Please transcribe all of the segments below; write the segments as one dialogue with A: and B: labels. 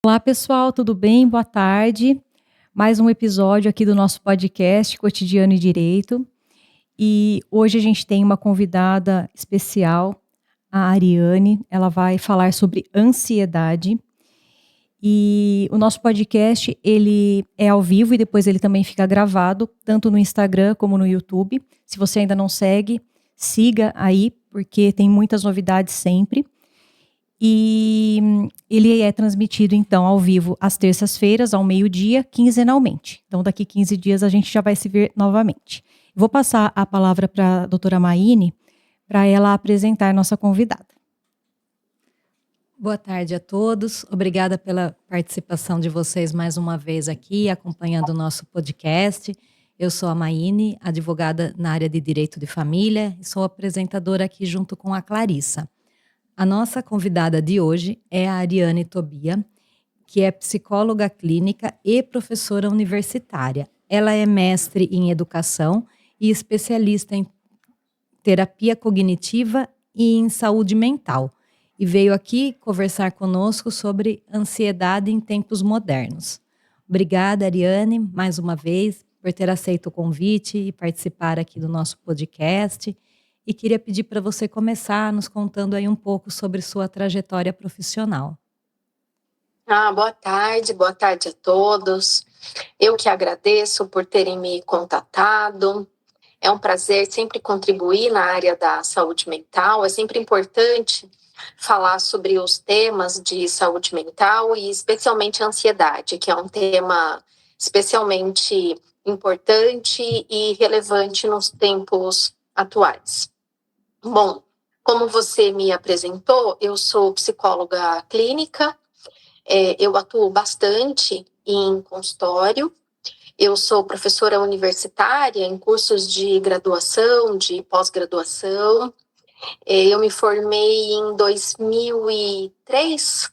A: Olá, pessoal, tudo bem? Boa tarde. Mais um episódio aqui do nosso podcast Cotidiano e Direito. E hoje a gente tem uma convidada especial, a Ariane. Ela vai falar sobre ansiedade. E o nosso podcast, ele é ao vivo e depois ele também fica gravado, tanto no Instagram como no YouTube. Se você ainda não segue, siga aí, porque tem muitas novidades sempre. E ele é transmitido, então, ao vivo às terças-feiras, ao meio-dia, quinzenalmente. Então, daqui 15 dias a gente já vai se ver novamente. Vou passar a palavra para a doutora Maine, para ela apresentar nossa convidada.
B: Boa tarde a todos. Obrigada pela participação de vocês mais uma vez aqui, acompanhando o nosso podcast. Eu sou a Maine, advogada na área de Direito de Família, e sou apresentadora aqui junto com a Clarissa. A nossa convidada de hoje é a Ariane Tobia, que é psicóloga clínica e professora universitária. Ela é mestre em educação e especialista em terapia cognitiva e em saúde mental. E veio aqui conversar conosco sobre ansiedade em tempos modernos. Obrigada, Ariane, mais uma vez, por ter aceito o convite e participar aqui do nosso podcast. E queria pedir para você começar nos contando aí um pouco sobre sua trajetória profissional.
C: Boa tarde a todos. Eu que agradeço por terem me contatado. É um prazer sempre contribuir na área da saúde mental. É sempre importante falar sobre os temas de saúde mental e especialmente a ansiedade, que é um tema especialmente importante e relevante nos tempos atuais. Bom, como você me apresentou, eu sou psicóloga clínica. Eu atuo bastante em consultório. Eu sou professora universitária em cursos de graduação, de pós-graduação. Eu me formei em 2003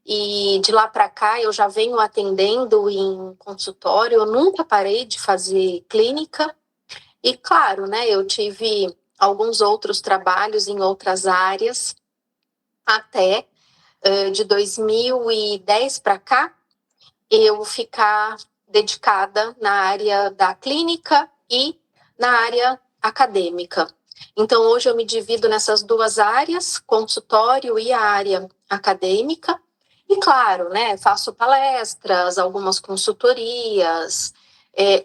C: e de lá para cá eu já venho atendendo em consultório. Eu nunca parei de fazer clínica. E claro, né, eu tive alguns outros trabalhos em outras áreas até de 2010 para cá, eu ficar dedicada na área da clínica e na área acadêmica. Então, hoje eu me divido nessas duas áreas, consultório e a área acadêmica. E, claro, né, faço palestras, algumas consultorias,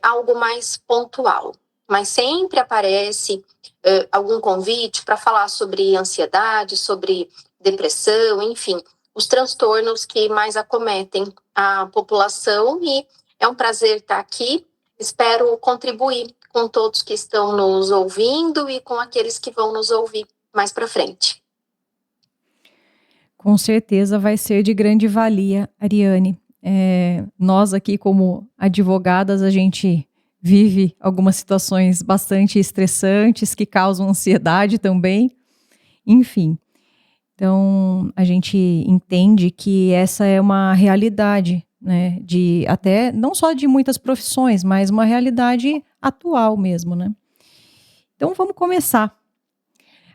C: algo mais pontual. Mas sempre aparece algum convite para falar sobre ansiedade, sobre depressão, enfim, os transtornos que mais acometem a população, e é um prazer estar aqui. Espero contribuir com todos que estão nos ouvindo e com aqueles que vão nos ouvir mais para frente.
A: Com certeza vai ser de grande valia, Ariane. Nós aqui, como advogadas, a gente vive algumas situações bastante estressantes que causam ansiedade também. Enfim. Então, a gente entende que essa é uma realidade, né, de até, não só de muitas profissões, mas uma realidade atual mesmo, né. Então, vamos começar.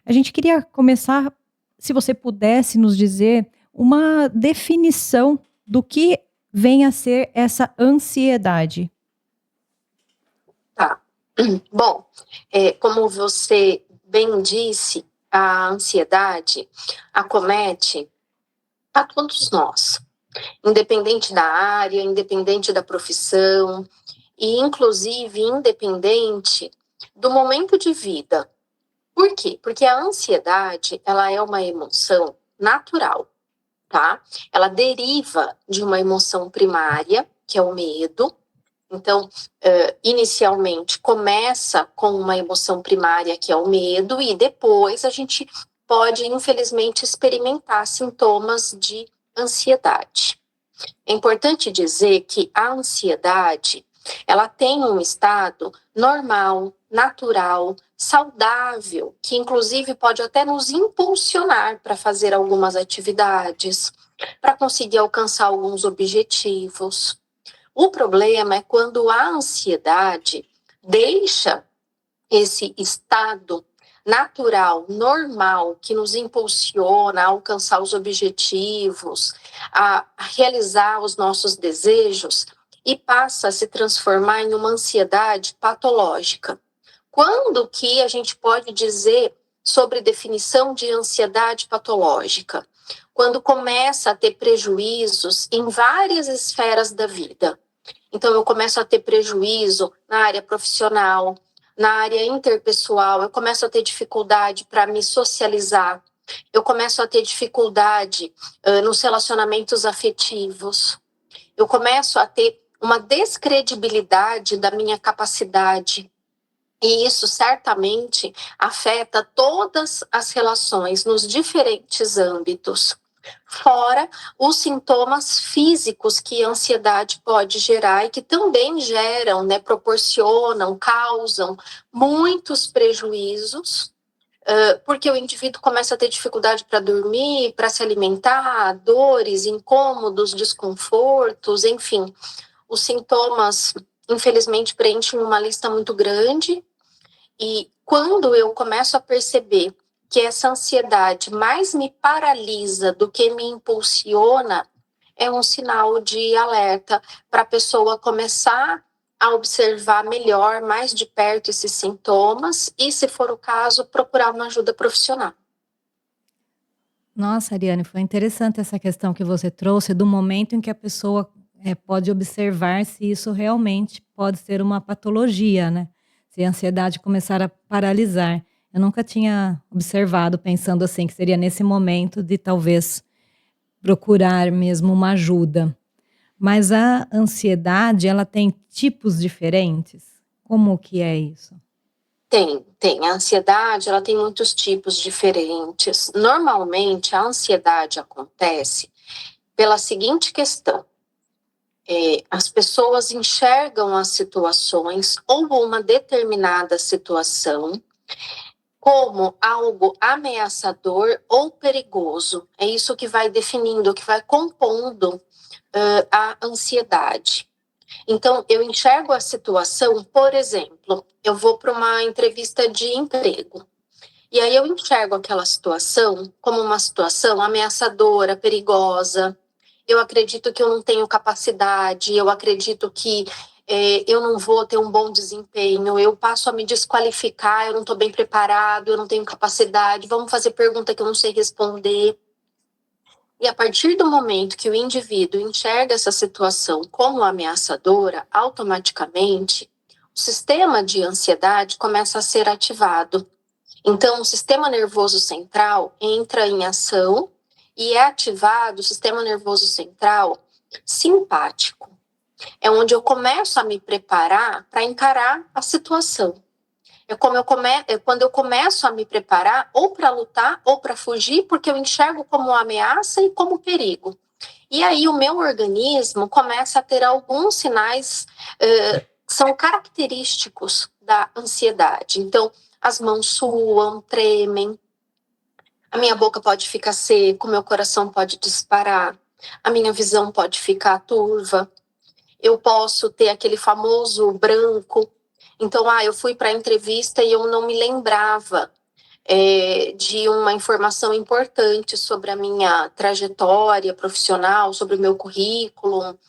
A: A gente queria começar, se você pudesse nos dizer uma definição do que vem a ser essa ansiedade.
C: Tá. Bom, como você bem disse, a ansiedade acomete a todos nós, independente da área, independente da profissão e, inclusive, independente do momento de vida. Por quê? Porque a ansiedade, ela é uma emoção natural, tá? Ela deriva de uma emoção primária, que é o medo. Então, inicialmente, começa com uma emoção primária, que é o medo, e depois a gente pode, infelizmente, experimentar sintomas de ansiedade. É importante dizer que a ansiedade, ela tem um estado normal, natural, saudável, que inclusive pode até nos impulsionar para fazer algumas atividades, para conseguir alcançar alguns objetivos. O problema é quando a ansiedade deixa esse estado natural, normal, que nos impulsiona a alcançar os objetivos, a realizar os nossos desejos, e passa a se transformar em uma ansiedade patológica. Quando que a gente pode dizer sobre definição de ansiedade patológica? Quando começa a ter prejuízos em várias esferas da vida. Então, eu começo a ter prejuízo na área profissional, na área interpessoal, eu começo a ter dificuldade para me socializar, eu começo a ter dificuldade nos relacionamentos afetivos, eu começo a ter uma descredibilidade da minha capacidade. E isso certamente afeta todas as relações nos diferentes âmbitos. Fora os sintomas físicos que a ansiedade pode gerar e que também geram, né, proporcionam, causam muitos prejuízos, porque o indivíduo começa a ter dificuldade para dormir, para se alimentar, dores, incômodos, desconfortos, enfim. Os sintomas, infelizmente, preenchem uma lista muito grande. E quando eu começo a perceber que essa ansiedade mais me paralisa do que me impulsiona, é um sinal de alerta para a pessoa começar a observar melhor, mais de perto esses sintomas e, se for o caso, procurar uma ajuda profissional.
B: Nossa, Ariane, foi interessante essa questão que você trouxe do momento em que a pessoa pode observar se isso realmente pode ser uma patologia, né? Se a ansiedade começar a paralisar. Eu nunca tinha observado pensando assim, que seria nesse momento de talvez procurar mesmo uma ajuda. Mas a ansiedade, ela tem tipos diferentes? Como que é isso?
C: Tem. A ansiedade, ela tem muitos tipos diferentes. Normalmente, a ansiedade acontece pela seguinte questão. As pessoas enxergam as situações ou uma determinada situação como algo ameaçador ou perigoso. É isso que vai definindo, que vai compondo a ansiedade. Então, eu enxergo a situação, por exemplo, eu vou para uma entrevista de emprego. E aí eu enxergo aquela situação como uma situação ameaçadora, perigosa. Eu acredito que eu não tenho capacidade, eu acredito que eu não vou ter um bom desempenho, eu passo a me desqualificar, eu não estou bem preparado, eu não tenho capacidade, vamos fazer pergunta que eu não sei responder. E a partir do momento que o indivíduo enxerga essa situação como ameaçadora, automaticamente o sistema de ansiedade começa a ser ativado. Então, o sistema nervoso central entra em ação e é ativado o sistema nervoso central simpático. É onde eu começo a me preparar para encarar a situação. É quando eu começo a me preparar ou para lutar ou para fugir, porque eu enxergo como ameaça e como perigo. E aí o meu organismo começa a ter alguns sinais que são característicos da ansiedade. Então, as mãos suam, tremem, a minha boca pode ficar seca, o meu coração pode disparar, a minha visão pode ficar turva, eu posso ter aquele famoso branco. Então, eu fui para a entrevista e eu não me lembrava de uma informação importante sobre a minha trajetória profissional, sobre o meu currículo.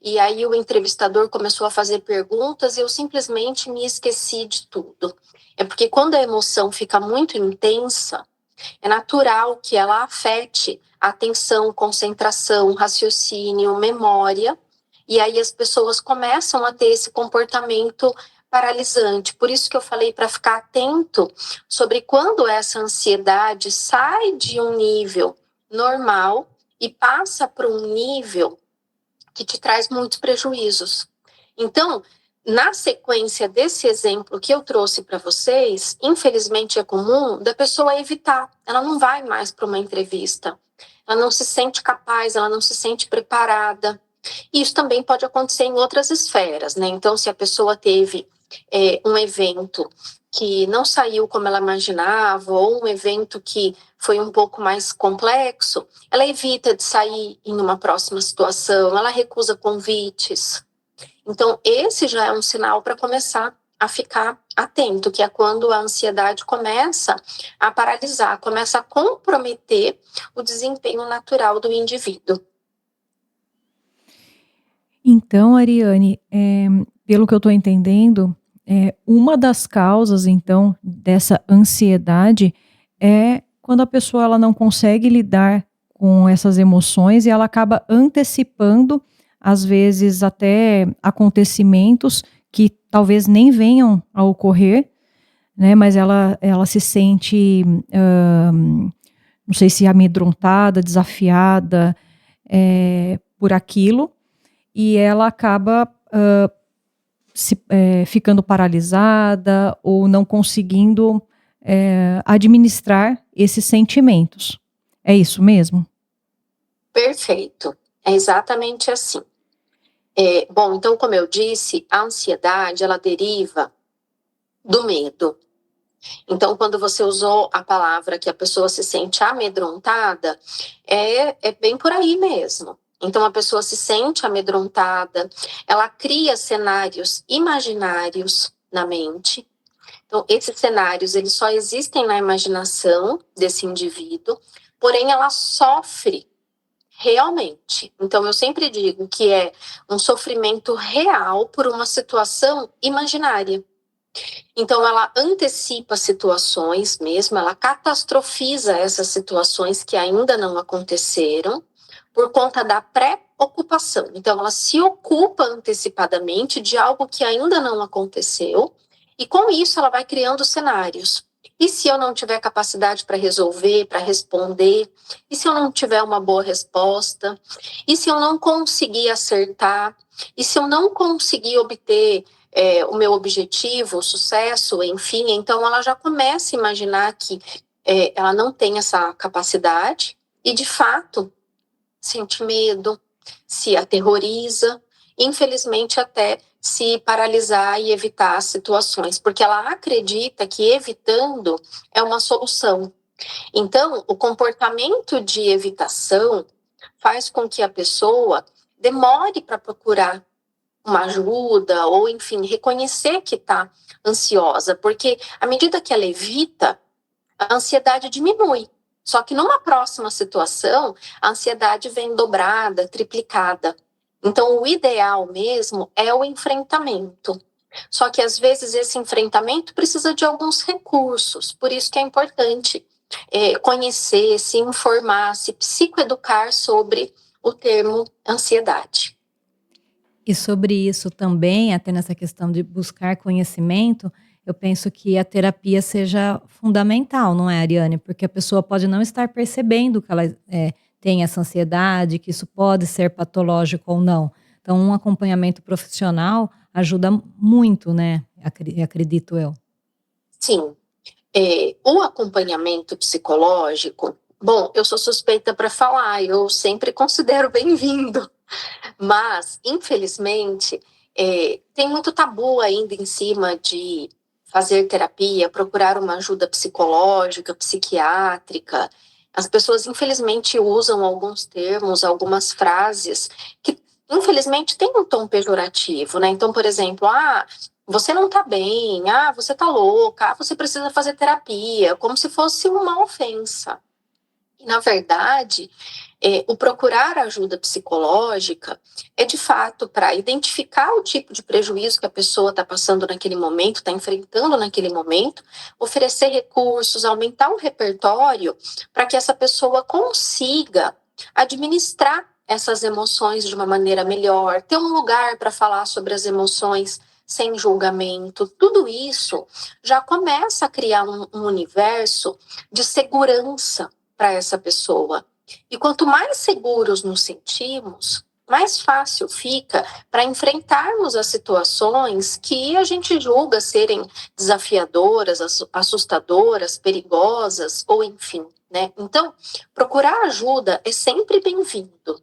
C: E aí o entrevistador começou a fazer perguntas e eu simplesmente me esqueci de tudo. É porque quando a emoção fica muito intensa, é natural que ela afete a atenção, concentração, raciocínio, memória, e aí as pessoas começam a ter esse comportamento paralisante. Por isso que eu falei para ficar atento sobre quando essa ansiedade sai de um nível normal e passa para um nível que te traz muitos prejuízos. Então, na sequência desse exemplo que eu trouxe para vocês, infelizmente é comum da pessoa evitar. Ela não vai mais para uma entrevista. Ela não se sente capaz, ela não se sente preparada. E isso também pode acontecer em outras esferas, né? Então, se a pessoa teve um evento que não saiu como ela imaginava, ou um evento que foi um pouco mais complexo, ela evita de sair em uma próxima situação, ela recusa convites. Então, esse já é um sinal para começar a ficar atento, que é quando a ansiedade começa a paralisar, começa a comprometer o desempenho natural do indivíduo.
A: Então, Ariane, pelo que eu estou entendendo, uma das causas, então, dessa ansiedade é quando a pessoa ela não consegue lidar com essas emoções e ela acaba antecipando, às vezes, até acontecimentos que talvez nem venham a ocorrer, né? Mas ela se sente, não sei se amedrontada, desafiada por aquilo, e ela acaba ficando paralisada ou não conseguindo administrar esses sentimentos. É isso mesmo?
C: Perfeito. É exatamente assim. Bom, então, como eu disse, a ansiedade, ela deriva do medo. Então, quando você usou a palavra que a pessoa se sente amedrontada, é bem por aí mesmo. Então, a pessoa se sente amedrontada, ela cria cenários imaginários na mente. Então, esses cenários, eles só existem na imaginação desse indivíduo, porém, ela sofre realmente. Então, eu sempre digo que é um sofrimento real por uma situação imaginária. Então, ela antecipa situações mesmo, ela catastrofiza essas situações que ainda não aconteceram por conta da pré-ocupação. Então, ela se ocupa antecipadamente de algo que ainda não aconteceu e, com isso, ela vai criando cenários. E se eu não tiver capacidade para resolver, para responder? E se eu não tiver uma boa resposta? E se eu não conseguir acertar? E se eu não conseguir obter o meu objetivo, o sucesso, enfim? Então ela já começa a imaginar que ela não tem essa capacidade e, de fato, sente medo, se aterroriza, infelizmente até se paralisar e evitar as situações, porque ela acredita que evitando é uma solução. Então, o comportamento de evitação faz com que a pessoa demore para procurar uma ajuda ou, enfim, reconhecer que está ansiosa, porque à medida que ela evita, a ansiedade diminui. Só que numa próxima situação, a ansiedade vem dobrada, triplicada. Então, o ideal mesmo é o enfrentamento. Só que às vezes esse enfrentamento precisa de alguns recursos, por isso que é importante conhecer, se informar, se psicoeducar sobre o termo ansiedade.
B: E sobre isso também, até nessa questão de buscar conhecimento, eu penso que a terapia seja fundamental, não é, Ariane? Porque a pessoa pode não estar percebendo que ela tem essa ansiedade, que isso pode ser patológico ou não. Então, um acompanhamento profissional ajuda muito, né? Acredito eu.
C: Sim. O acompanhamento psicológico, bom, eu sou suspeita para falar, eu sempre considero bem-vindo, mas, infelizmente, tem muito tabu ainda em cima de fazer terapia, procurar uma ajuda psicológica, psiquiátrica. As pessoas, infelizmente, usam alguns termos, algumas frases que, infelizmente, têm um tom pejorativo, né? Então, por exemplo, você não tá bem, você tá louca, você precisa fazer terapia, como se fosse uma ofensa. E, na verdade, o procurar ajuda psicológica é, de fato, para identificar o tipo de prejuízo que a pessoa está passando naquele momento, está enfrentando naquele momento, oferecer recursos, aumentar o repertório para que essa pessoa consiga administrar essas emoções de uma maneira melhor, ter um lugar para falar sobre as emoções sem julgamento. Tudo isso já começa a criar um universo de segurança para essa pessoa. E quanto mais seguros nos sentimos, mais fácil fica para enfrentarmos as situações que a gente julga serem desafiadoras, assustadoras, perigosas, ou enfim, né? Então, procurar ajuda é sempre bem-vindo.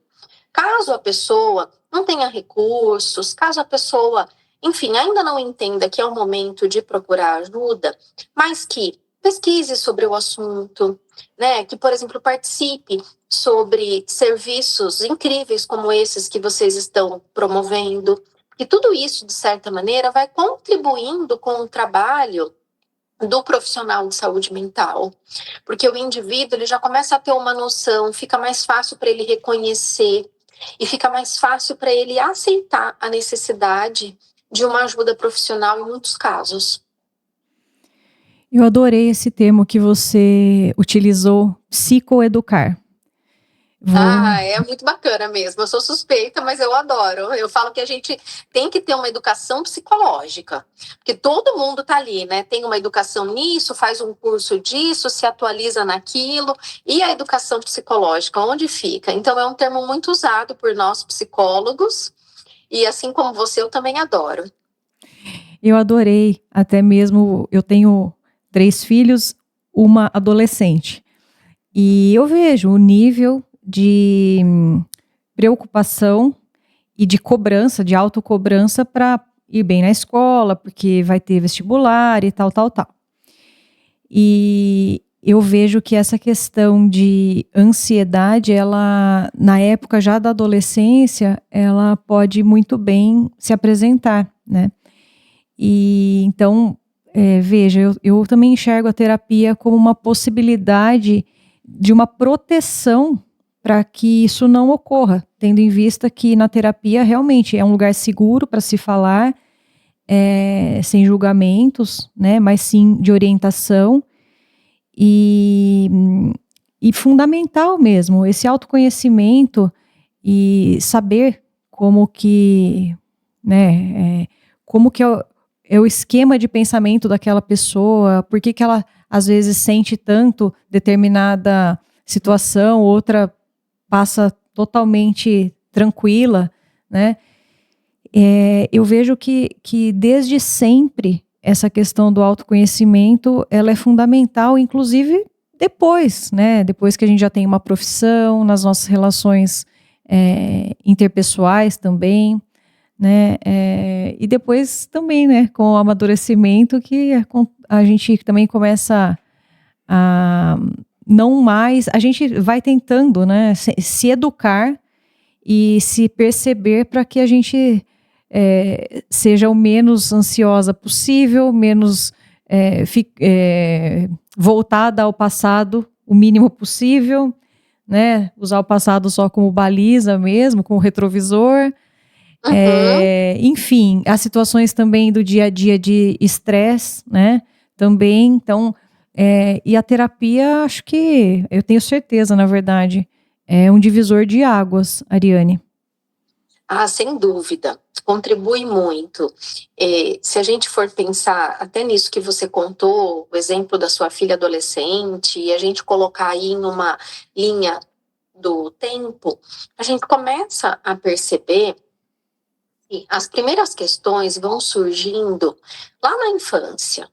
C: Caso a pessoa não tenha recursos, caso a pessoa, enfim, ainda não entenda que é o momento de procurar ajuda, mas que pesquise sobre o assunto, né? Que, por exemplo, participe sobre serviços incríveis como esses que vocês estão promovendo, E tudo isso, de certa maneira, vai contribuindo com o trabalho do profissional de saúde mental, porque o indivíduo ele já começa a ter uma noção, fica mais fácil para ele reconhecer e fica mais fácil para ele aceitar a necessidade de uma ajuda profissional em muitos casos.
A: Eu adorei esse termo que você utilizou, psicoeducar.
C: É muito bacana mesmo. Eu sou suspeita, mas eu adoro. Eu falo que a gente tem que ter uma educação psicológica, porque todo mundo tá ali, né? Tem uma educação nisso, faz um curso disso, se atualiza naquilo. E a educação psicológica, onde fica? Então, é um termo muito usado por nós psicólogos, e assim como você, eu também adoro.
A: Eu adorei, até mesmo, eu tenho 3 filhos, uma adolescente. E eu vejo o nível de preocupação e de cobrança, de autocobrança para ir bem na escola, porque vai ter vestibular e tal, tal, tal. E eu vejo que essa questão de ansiedade, ela, na época já da adolescência, ela pode muito bem se apresentar, né? E então, veja, eu também enxergo a terapia como uma possibilidade de uma proteção para que isso não ocorra, tendo em vista que na terapia realmente é um lugar seguro para se falar, sem julgamentos, né, mas sim de orientação e fundamental mesmo, esse autoconhecimento e saber como que, né, como que é o esquema de pensamento daquela pessoa, por que ela às vezes sente tanto determinada situação, outra passa totalmente tranquila, né? Eu vejo que desde sempre essa questão do autoconhecimento, ela é fundamental, inclusive depois, né? Depois que a gente já tem uma profissão, nas nossas relações interpessoais também, né? E depois também, né? Com o amadurecimento que a gente também começa a não mais, a gente vai tentando, né? Se educar e se perceber para que a gente seja o menos ansiosa possível, menos voltada ao passado o mínimo possível, né? Usar o passado só como baliza mesmo, como retrovisor. Enfim, as situações também do dia a dia de estresse, né? Também, então, e a terapia, acho que, eu tenho certeza, na verdade, é um divisor de águas, Ariane.
C: Sem dúvida, contribui muito. Se a gente for pensar até nisso que você contou, o exemplo da sua filha adolescente, e a gente colocar aí numa linha do tempo, a gente começa a perceber que as primeiras questões vão surgindo lá na infância.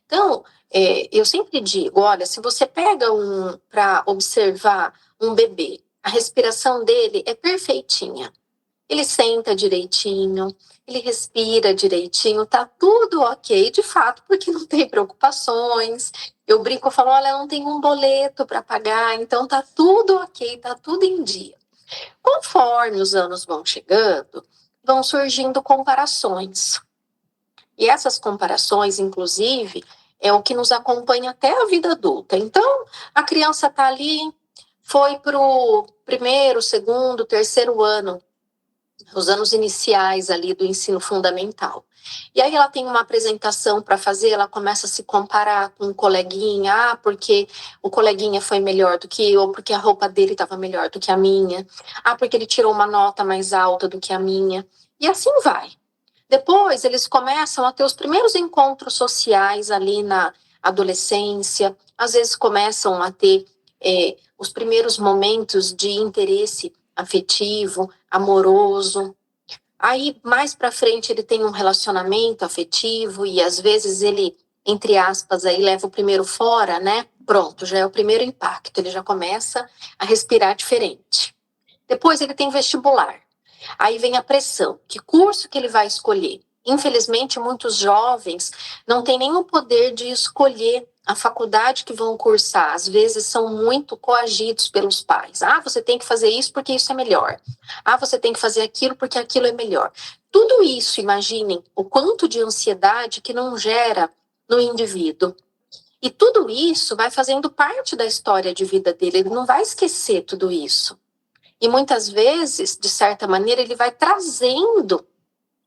C: Então, eu sempre digo, olha, se você pega para observar um bebê, a respiração dele é perfeitinha. Ele senta direitinho, ele respira direitinho, tá tudo ok, de fato, porque não tem preocupações. Eu brinco, eu falo, olha, não tem um boleto para pagar, então tá tudo ok, tá tudo em dia. Conforme os anos vão chegando, vão surgindo comparações. E essas comparações, inclusive, é o que nos acompanha até a vida adulta. Então, a criança tá ali, foi para o primeiro, segundo, terceiro ano, os anos iniciais ali do ensino fundamental. E aí ela tem uma apresentação para fazer, ela começa a se comparar com um coleguinha, porque o coleguinha foi melhor do que eu, porque a roupa dele estava melhor do que a minha, porque ele tirou uma nota mais alta do que a minha, e assim vai. Depois eles começam a ter os primeiros encontros sociais ali na adolescência, às vezes começam a ter os primeiros momentos de interesse afetivo, amoroso. Aí, mais para frente, ele tem um relacionamento afetivo e, às vezes, ele, entre aspas, aí leva o primeiro fora, né? Pronto, já é o primeiro impacto. Ele já começa a respirar diferente. Depois, ele tem vestibular. Aí vem a pressão. Que curso que ele vai escolher? Infelizmente, muitos jovens não têm nem o poder de escolher a faculdade que vão cursar, às vezes são muito coagidos pelos pais. Ah, você tem que fazer isso porque isso é melhor. Ah, você tem que fazer aquilo porque aquilo é melhor. Tudo isso, imaginem o quanto de ansiedade que não gera no indivíduo. E tudo isso vai fazendo parte da história de vida dele, ele não vai esquecer tudo isso. E muitas vezes, de certa maneira, ele vai trazendo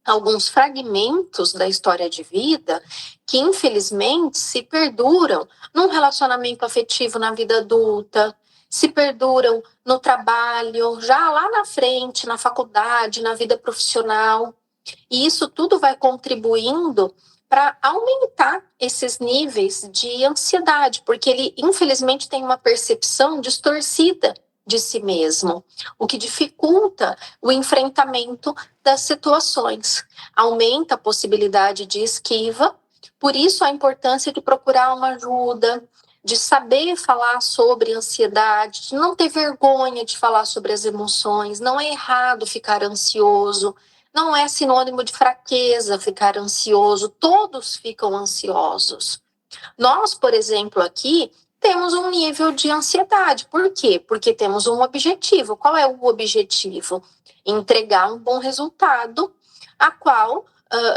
C: alguns fragmentos da história de vida que, infelizmente, se perduram num relacionamento afetivo na vida adulta, se perduram no trabalho, já lá na frente, na faculdade, na vida profissional. E isso tudo vai contribuindo para aumentar esses níveis de ansiedade, porque ele, infelizmente, tem uma percepção distorcida de si mesmo, o que dificulta o enfrentamento das situações, aumenta a possibilidade de esquiva, por isso a importância de procurar uma ajuda, de saber falar sobre ansiedade, de não ter vergonha de falar sobre as emoções, não é errado ficar ansioso, não é sinônimo de fraqueza ficar ansioso, todos ficam ansiosos. Nós, por exemplo, aqui temos um nível de ansiedade. Por quê? Porque temos um objetivo. Qual é o objetivo? Entregar um bom resultado, a qual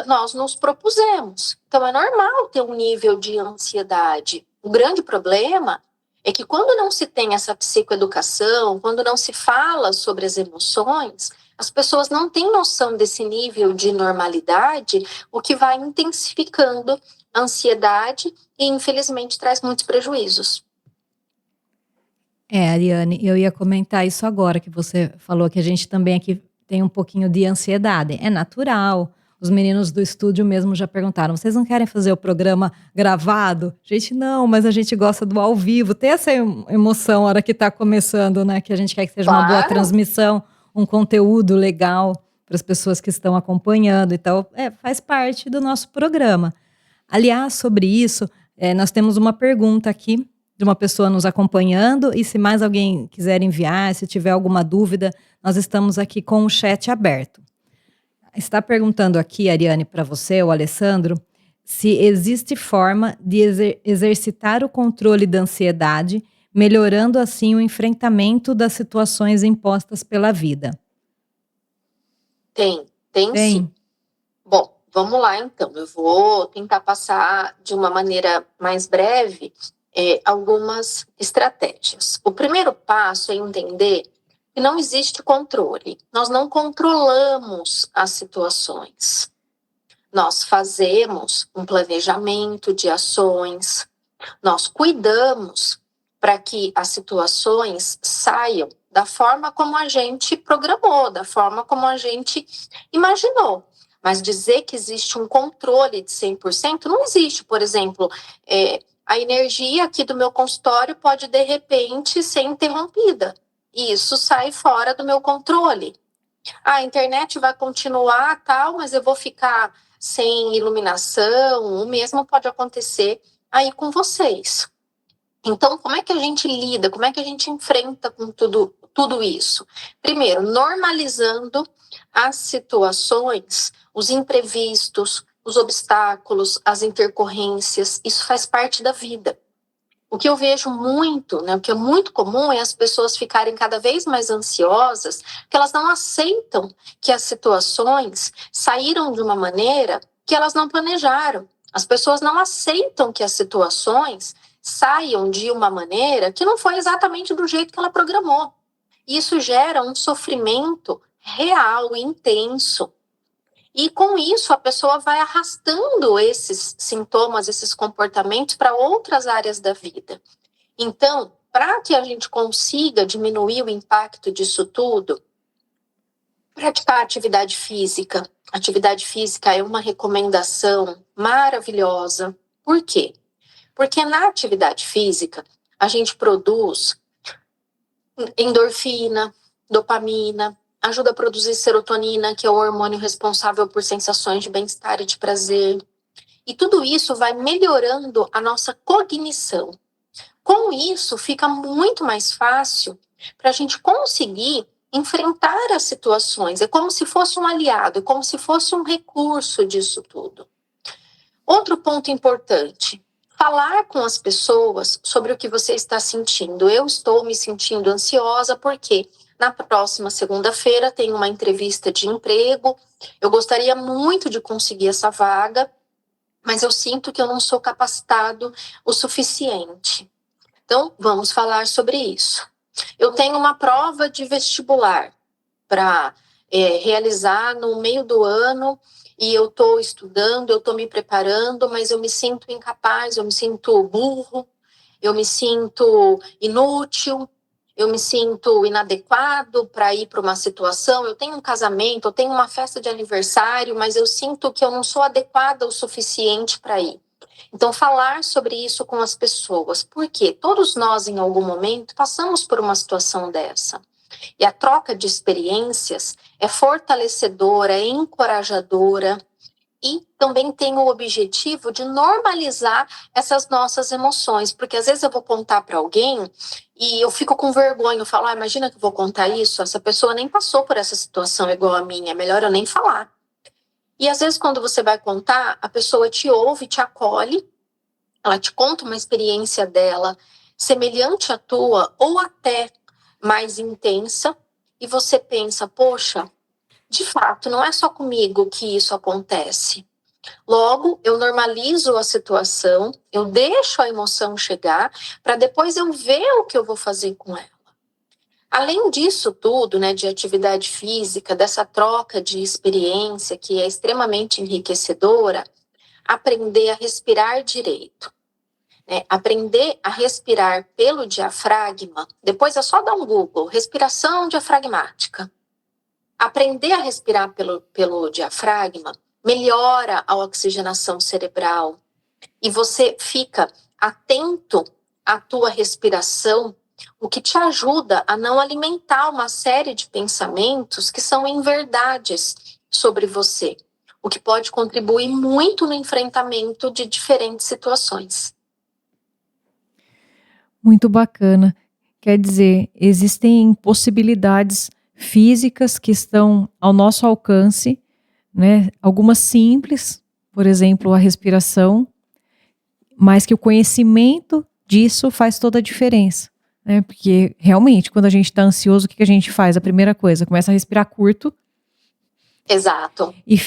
C: nós nos propusemos. Então, é normal ter um nível de ansiedade. O grande problema é que quando não se tem essa psicoeducação, quando não se fala sobre as emoções, as pessoas não têm noção desse nível de normalidade, o que vai intensificando a ansiedade e, infelizmente, traz muitos prejuízos.
B: Ariane, eu ia comentar isso agora, que você falou que a gente também aqui tem um pouquinho de ansiedade. É natural. Os meninos do estúdio mesmo já perguntaram, vocês não querem fazer o programa gravado? Gente, não, mas a gente gosta do ao vivo. Tem essa emoção na hora que está começando, né? Que a gente quer que seja uma boa transmissão, um conteúdo legal para as pessoas que estão acompanhando. Então, faz parte do nosso programa. Aliás, sobre isso, nós temos uma pergunta aqui de uma pessoa nos acompanhando, e se mais alguém quiser enviar, se tiver alguma dúvida, nós estamos aqui com o chat aberto. Está perguntando aqui, Ariane, para você, o Alessandro, se existe forma de exercitar o controle da ansiedade, melhorando assim o enfrentamento das situações impostas pela vida.
C: Tem sim. Bom, vamos lá então, eu vou tentar passar de uma maneira mais breve algumas estratégias. O primeiro passo é entender que não existe controle. Nós não controlamos as situações. Nós fazemos um planejamento de ações, nós cuidamos para que as situações saiam da forma como a gente programou, da forma como a gente imaginou. Mas dizer que existe um controle de 100% não existe. Por exemplo, a energia aqui do meu consultório pode, de repente, ser interrompida. E isso sai fora do meu controle. A internet vai continuar, tal, mas eu vou ficar sem iluminação. O mesmo pode acontecer aí com vocês. Então, como é que a gente lida? Como é que a gente enfrenta com tudo isso? Primeiro, normalizando as situações, os imprevistos, os obstáculos, as intercorrências. Isso faz parte da vida. O que eu vejo muito, né, o que é muito comum é as pessoas ficarem cada vez mais ansiosas, porque elas não aceitam que as situações saíram de uma maneira que elas não planejaram. As pessoas não aceitam que as situações saiam de uma maneira que não foi exatamente do jeito que ela programou. Isso gera um sofrimento real, intenso. E com isso a pessoa vai arrastando esses sintomas, esses comportamentos para outras áreas da vida. Então, para que a gente consiga diminuir o impacto disso tudo, praticar atividade física. Atividade física é uma recomendação maravilhosa. Por quê? Porque na atividade física a gente produz endorfina, dopamina, ajuda a produzir serotonina, que é o hormônio responsável por sensações de bem-estar e de prazer. E tudo isso vai melhorando a nossa cognição. Com isso, fica muito mais fácil para a gente conseguir enfrentar as situações. É como se fosse um aliado, é como se fosse um recurso disso tudo. Outro ponto importante, Falar com as pessoas sobre o que você está sentindo. Eu estou me sentindo ansiosa porque na próxima segunda-feira tem uma entrevista de emprego. Eu gostaria muito de conseguir essa vaga, mas eu sinto que eu não sou capacitado o suficiente. Então, vamos falar sobre isso. Eu tenho uma prova de vestibular para realizar no meio do ano e eu estou estudando, eu estou me preparando, mas eu me sinto incapaz, eu me sinto burro, eu me sinto inútil, eu me sinto inadequado para ir para uma situação. Eu tenho um casamento, eu tenho uma festa de aniversário, mas eu sinto que eu não sou adequada o suficiente para ir. Então, falar sobre isso com as pessoas, porque todos nós, em algum momento, passamos por uma situação dessa. E a troca de experiências é fortalecedora, é encorajadora e também tem o objetivo de normalizar essas nossas emoções, porque às vezes eu vou contar para alguém e eu fico com vergonha, eu falo, imagina que eu vou contar isso, essa pessoa nem passou por essa situação igual a minha, é melhor eu nem falar. E às vezes quando você vai contar, a pessoa te ouve, te acolhe, ela te conta uma experiência dela semelhante à tua ou até mais intensa, e você pensa, poxa, de fato, não é só comigo que isso acontece. Logo, eu normalizo a situação, eu deixo a emoção chegar, para depois eu ver o que eu vou fazer com ela. Além disso tudo, né, de atividade física, dessa troca de experiência que é extremamente enriquecedora, aprender a respirar direito. Aprender a respirar pelo diafragma, depois é só dar um Google, respiração diafragmática. Aprender a respirar pelo diafragma melhora a oxigenação cerebral e você fica atento à tua respiração, o que te ajuda a não alimentar uma série de pensamentos que são inverdades sobre você, o que pode contribuir muito no enfrentamento de diferentes situações.
A: Muito bacana. Quer dizer, existem possibilidades físicas que estão ao nosso alcance, né? Algumas simples, por exemplo, a respiração, mas que o conhecimento disso faz toda a diferença, né? Porque realmente, quando a gente está ansioso, o que a gente faz? A primeira coisa, começa a respirar curto.
C: Exato.
A: E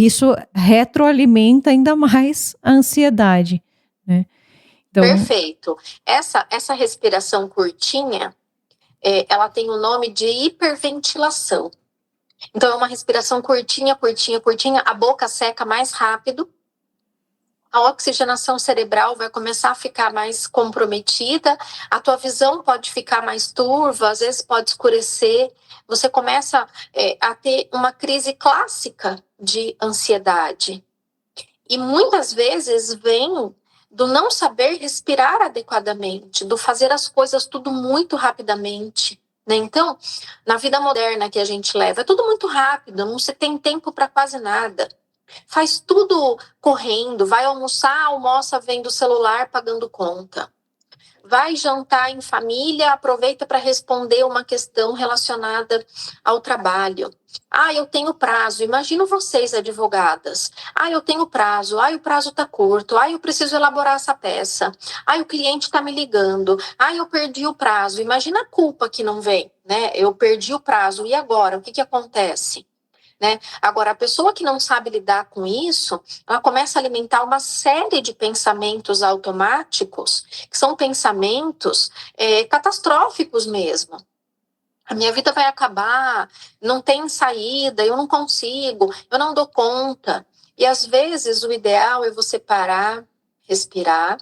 A: isso retroalimenta ainda mais a ansiedade, né?
C: Então, perfeito. Essa respiração curtinha, ela tem o nome de hiperventilação. Então, é uma respiração curtinha, curtinha, curtinha, a boca seca mais rápido, a oxigenação cerebral vai começar a ficar mais comprometida, a tua visão pode ficar mais turva, às vezes pode escurecer, você começa a ter uma crise clássica de ansiedade. E muitas vezes vem do não saber respirar adequadamente, do fazer as coisas tudo muito rapidamente, né? Então, na vida moderna que a gente leva, é tudo muito rápido, não se tem tempo para quase nada. Faz tudo correndo, vai almoçar, almoça vendo o celular, pagando conta. Vai jantar em família, aproveita para responder uma questão relacionada ao trabalho. Eu tenho prazo. Imagino vocês, advogadas. Eu tenho prazo. O prazo está curto. Eu preciso elaborar essa peça. O cliente está me ligando. Eu perdi o prazo. Imagina a culpa que não vem, né? Eu perdi o prazo. E agora? O que acontece? Né? Agora, a pessoa que não sabe lidar com isso, ela começa a alimentar uma série de pensamentos automáticos, que são pensamentos catastróficos mesmo. A minha vida vai acabar, não tem saída, eu não consigo, eu não dou conta. E às vezes o ideal é você parar, respirar,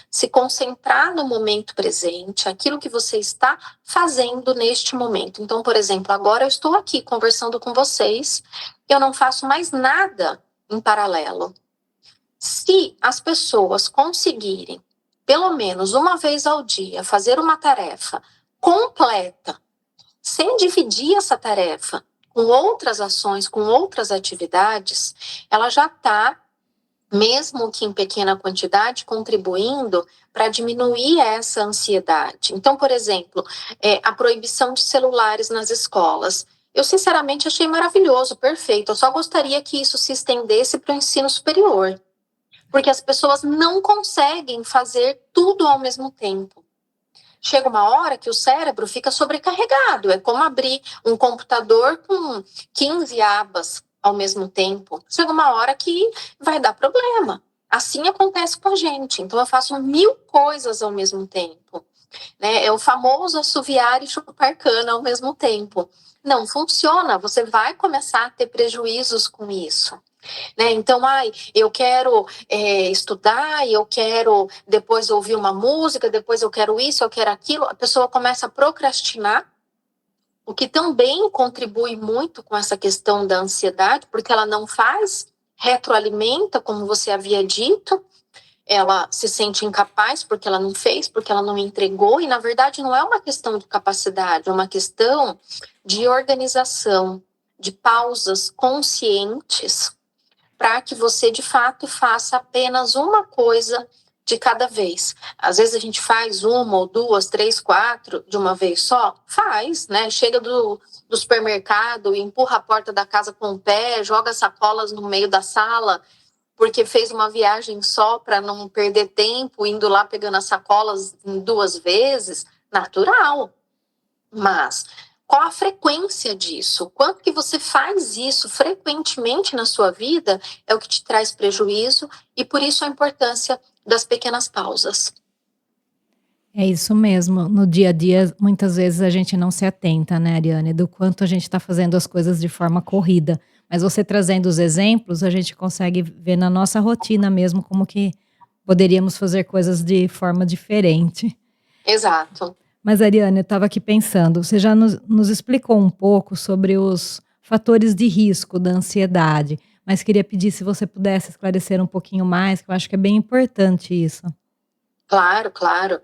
C: se concentrar no momento presente, aquilo que você está fazendo neste momento. Então, por exemplo, agora eu estou aqui conversando com vocês, eu não faço mais nada em paralelo. Se as pessoas conseguirem, pelo menos uma vez ao dia, fazer uma tarefa completa, sem dividir essa tarefa com outras ações, com outras atividades, ela já está, mesmo que em pequena quantidade, contribuindo para diminuir essa ansiedade. Então, por exemplo, a proibição de celulares nas escolas. Eu, sinceramente, achei maravilhoso, perfeito. Eu só gostaria que isso se estendesse para o ensino superior. Porque as pessoas não conseguem fazer tudo ao mesmo tempo. Chega uma hora que o cérebro fica sobrecarregado. É como abrir um computador com 15 abas ao mesmo tempo. Chega uma hora que vai dar problema. Assim acontece com a gente. Então, eu faço 1000 coisas ao mesmo tempo. Né? É o famoso assoviar e chupar cana ao mesmo tempo. Não funciona. Você vai começar a ter prejuízos com isso. Né? Então, eu quero estudar, eu quero depois ouvir uma música, depois eu quero isso, eu quero aquilo. A pessoa começa a procrastinar, o que também contribui muito com essa questão da ansiedade, porque ela não faz, retroalimenta, como você havia dito, ela se sente incapaz porque ela não fez, porque ela não entregou, e na verdade não é uma questão de capacidade, é uma questão de organização, de pausas conscientes, para que você, de fato, faça apenas uma coisa de cada vez. Às vezes a gente faz uma ou duas, três, quatro de uma vez só. Faz, né? Chega do supermercado, empurra a porta da casa com o pé, joga sacolas no meio da sala, porque fez uma viagem só para não perder tempo, indo lá pegando as sacolas em 2 vezes. Natural. Mas qual a frequência disso? Quanto que você faz isso frequentemente na sua vida é o que te traz prejuízo, e por isso a importância das pequenas pausas.
B: É isso mesmo. No dia a dia, muitas vezes a gente não se atenta, né, Ariane, do quanto a gente está fazendo as coisas de forma corrida. Mas você trazendo os exemplos, a gente consegue ver na nossa rotina mesmo como que poderíamos fazer coisas de forma diferente.
C: Exato.
B: Mas, Ariane, eu estava aqui pensando, você já nos explicou um pouco sobre os fatores de risco da ansiedade, mas queria pedir se você pudesse esclarecer um pouquinho mais, que eu acho que é bem importante isso.
C: Claro, claro.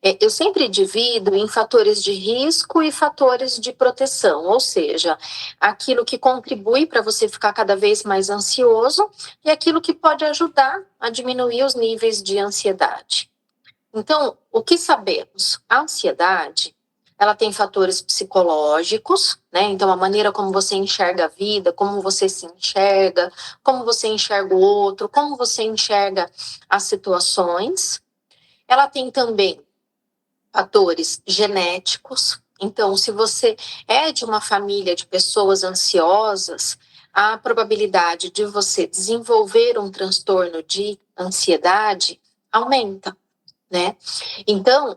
C: Eu sempre divido em fatores de risco e fatores de proteção, ou seja, aquilo que contribui para você ficar cada vez mais ansioso e aquilo que pode ajudar a diminuir os níveis de ansiedade. Então, o que sabemos? A ansiedade, ela tem fatores psicológicos, né? Então, a maneira como você enxerga a vida, como você se enxerga, como você enxerga o outro, como você enxerga as situações. Ela tem também fatores genéticos. Então, se você é de uma família de pessoas ansiosas, a probabilidade de você desenvolver um transtorno de ansiedade aumenta, né? Então,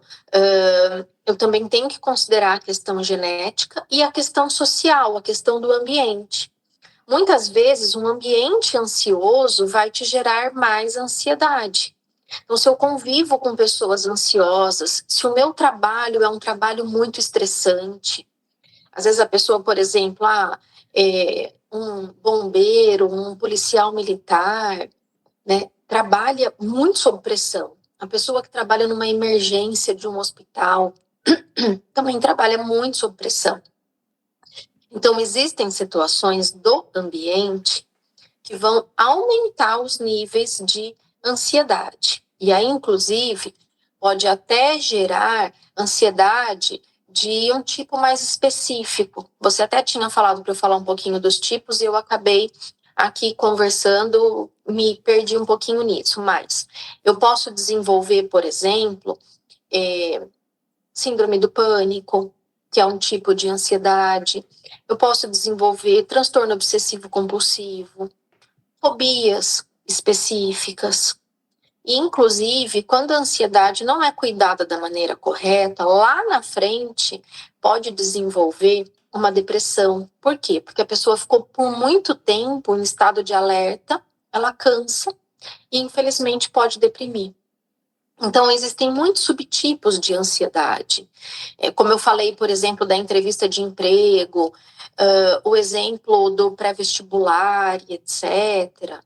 C: eu também tenho que considerar a questão genética e a questão social, a questão do ambiente. Muitas vezes, um ambiente ansioso vai te gerar mais ansiedade. Então, se eu convivo com pessoas ansiosas, se o meu trabalho é um trabalho muito estressante, às vezes a pessoa, por exemplo, um bombeiro, um policial militar, né, trabalha muito sob pressão. A pessoa que trabalha numa emergência de um hospital também trabalha muito sob pressão. Então, existem situações do ambiente que vão aumentar os níveis de ansiedade. E aí, inclusive, pode até gerar ansiedade de um tipo mais específico. Você até tinha falado para eu falar um pouquinho dos tipos e eu acabei aqui conversando, me perdi um pouquinho nisso, mas eu posso desenvolver, por exemplo, síndrome do pânico, que é um tipo de ansiedade. Eu posso desenvolver transtorno obsessivo compulsivo, fobias específicas. E, inclusive, quando a ansiedade não é cuidada da maneira correta, lá na frente pode desenvolver uma depressão. Por quê? Porque a pessoa ficou por muito tempo em estado de alerta, ela cansa e, infelizmente, pode deprimir. Então, existem muitos subtipos de ansiedade. Como eu falei, por exemplo, da entrevista de emprego, o exemplo do pré-vestibular, etc.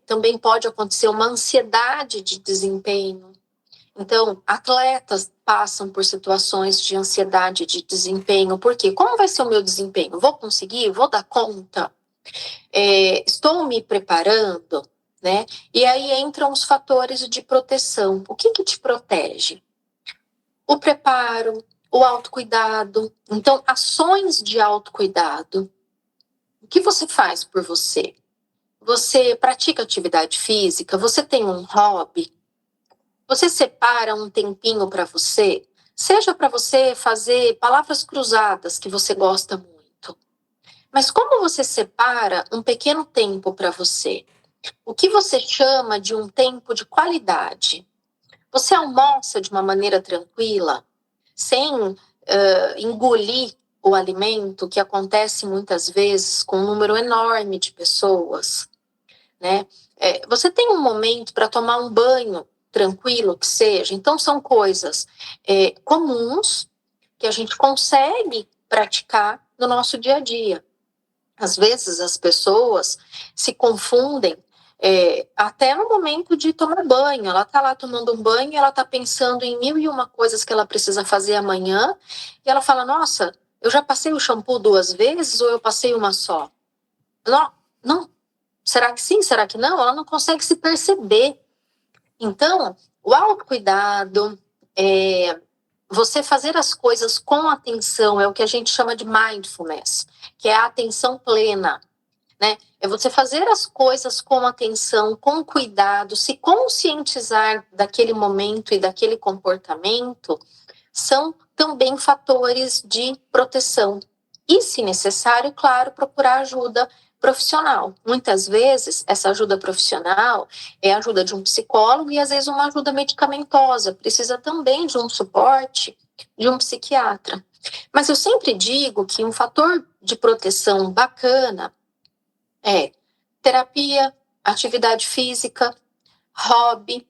C: Também pode acontecer uma ansiedade de desempenho. Então, atletas passam por situações de ansiedade de desempenho. Por quê? Como vai ser o meu desempenho? Vou conseguir? Vou dar conta? Estou me preparando? Né? E aí entram os fatores de proteção. O que te protege? O preparo, o autocuidado. Então, ações de autocuidado. O que você faz por você? Você pratica atividade física? Você tem um hobby? Você separa um tempinho para você? Seja para você fazer palavras cruzadas que você gosta muito. Mas como você separa um pequeno tempo para você? O que você chama de um tempo de qualidade? Você almoça de uma maneira tranquila, sem engolir o alimento, que acontece muitas vezes com um número enorme de pessoas, né? Você tem um momento para tomar um banho tranquilo que seja. Então, são coisas comuns que a gente consegue praticar no nosso dia a dia. Às vezes, as pessoas se confundem até no momento de tomar banho. Ela está lá tomando um banho e ela está pensando em 1001 coisas que ela precisa fazer amanhã. E ela fala, nossa, eu já passei o shampoo 2 vezes ou eu passei uma só? Não, não. Será que sim? Será que não? Ela não consegue se perceber. Então, o autocuidado, você fazer as coisas com atenção, é o que a gente chama de mindfulness, que é a atenção plena, né? É você fazer as coisas com atenção, com cuidado, se conscientizar daquele momento e daquele comportamento, são também fatores de proteção. E, se necessário, claro, procurar ajuda profissional. Muitas vezes, essa ajuda profissional é a ajuda de um psicólogo e, às vezes, uma ajuda medicamentosa. Precisa também de um suporte de um psiquiatra. Mas eu sempre digo que um fator de proteção bacana é terapia, atividade física, hobby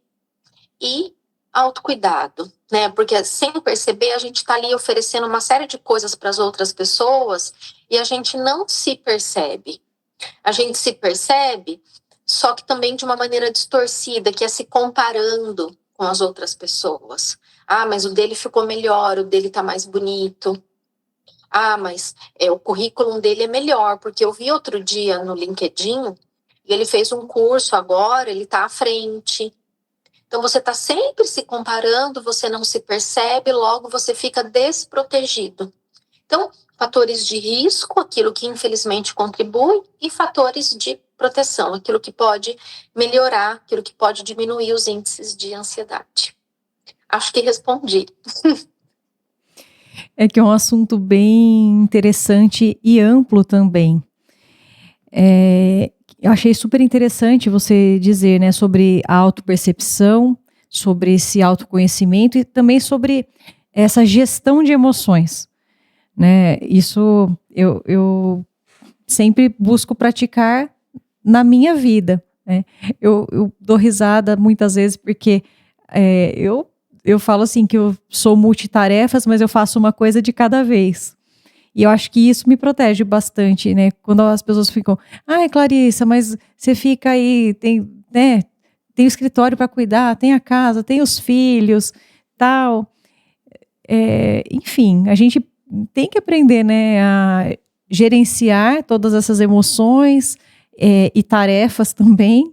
C: e autocuidado, né? Porque sem perceber, a gente está ali oferecendo uma série de coisas para as outras pessoas e a gente não se percebe. A gente se percebe, só que também de uma maneira distorcida, que é se comparando com as outras pessoas. Ah, mas o dele ficou melhor, o dele tá mais bonito. Ah, mas o currículo dele é melhor, porque eu vi outro dia no LinkedIn e ele fez um curso agora, ele tá à frente. Então, você está sempre se comparando, você não se percebe, logo você fica desprotegido. Então, fatores de risco, aquilo que infelizmente contribui, e fatores de proteção, aquilo que pode melhorar, aquilo que pode diminuir os índices de ansiedade. Acho que respondi.
A: É que é um assunto bem interessante e amplo também. Eu achei super interessante você dizer, né, sobre a autopercepção, sobre esse autoconhecimento e também sobre essa gestão de emoções, né? Isso eu sempre busco praticar na minha vida, né? Eu dou risada muitas vezes porque eu falo assim que eu sou multitarefas, mas eu faço uma coisa de cada vez. E eu acho que isso me protege bastante, né? Quando as pessoas ficam, ai, Clarissa, mas você fica aí, tem o escritório para cuidar, tem a casa, tem os filhos, tal. Enfim, a gente tem que aprender, né, a gerenciar todas essas emoções e tarefas também,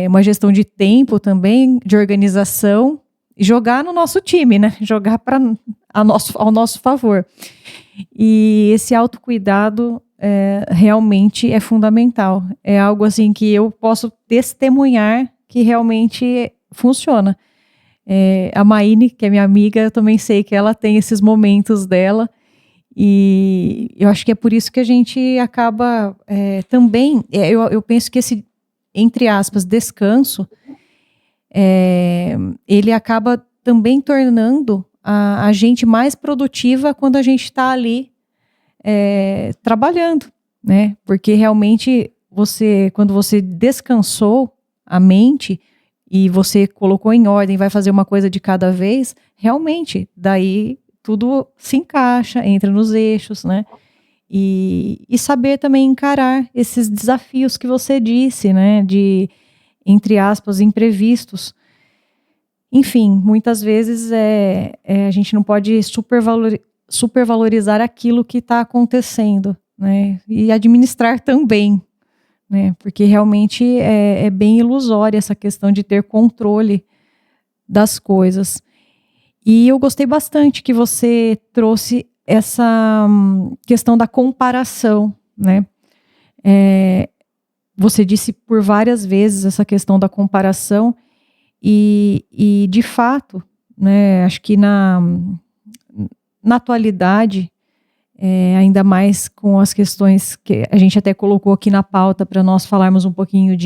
A: uma gestão de tempo também, de organização, e jogar no nosso time, né? Jogar ao nosso favor. E esse autocuidado realmente é fundamental. É algo assim que eu posso testemunhar que realmente funciona. A Maíne, que é minha amiga, eu também sei que ela tem esses momentos dela. E eu acho que é por isso que a gente acaba também... eu penso que esse, entre aspas, descanso, ele acaba também tornando a gente mais produtiva quando a gente está ali trabalhando, né? Porque realmente quando você descansou a mente e você colocou em ordem, vai fazer uma coisa de cada vez, realmente, daí tudo se encaixa, entra nos eixos, né? E saber também encarar esses desafios que você disse, né? De, entre aspas, imprevistos. Enfim, muitas vezes a gente não pode supervalorizar aquilo que está acontecendo, né? E administrar também, né? Porque realmente é bem ilusória essa questão de ter controle das coisas. E eu gostei bastante que você trouxe essa questão da comparação, né? você disse por várias vezes essa questão da comparação e de fato, né, acho que na atualidade, ainda mais com as questões que a gente até colocou aqui na pauta para nós falarmos um pouquinho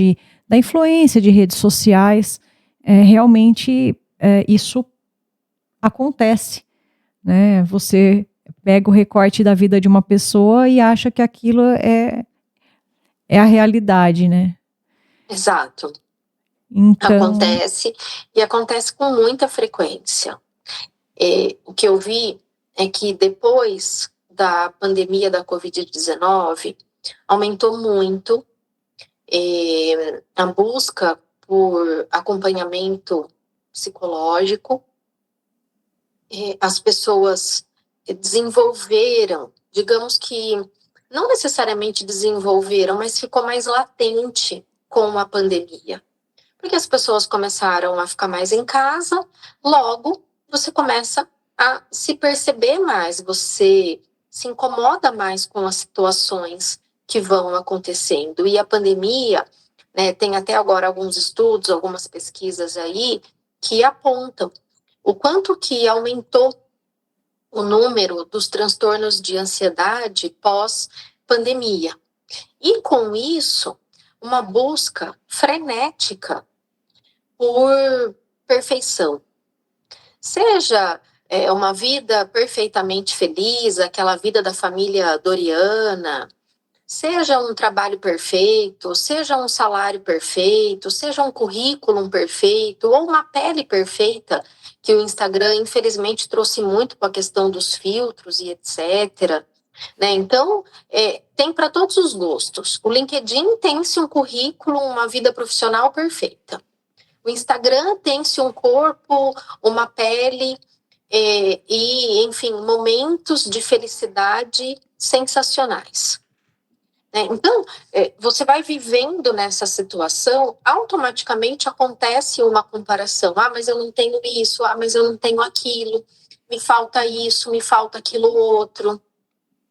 A: da influência de redes sociais, realmente isso acontece, né? Você pega o recorte da vida de uma pessoa e acha que aquilo é a realidade, né?
C: Exato.
A: Então,
C: Acontece, e acontece com muita frequência. O que eu vi é que depois da pandemia da Covid-19, aumentou muito a busca por acompanhamento psicológico. As pessoas desenvolveram, digamos que não necessariamente desenvolveram, mas ficou mais latente com a pandemia. Porque as pessoas começaram a ficar mais em casa, logo você começa a se perceber mais, você se incomoda mais com as situações que vão acontecendo. E a pandemia, né, tem até agora alguns estudos, algumas pesquisas aí, que apontam o quanto que aumentou o número dos transtornos de ansiedade pós-pandemia. E com isso, uma busca frenética por perfeição. Seja uma vida perfeitamente feliz, aquela vida da família Doriana, seja um trabalho perfeito, seja um salário perfeito, seja um currículo perfeito, ou uma pele perfeita, que o Instagram, infelizmente, trouxe muito com a questão dos filtros e etc. Né? Então, tem para todos os gostos. O LinkedIn tem-se um currículo, uma vida profissional perfeita. O Instagram tem-se um corpo, uma pele e, enfim, momentos de felicidade sensacionais. Então, você vai vivendo nessa situação, automaticamente acontece uma comparação. Ah, mas eu não tenho isso, ah, mas eu não tenho aquilo, me falta isso, me falta aquilo outro.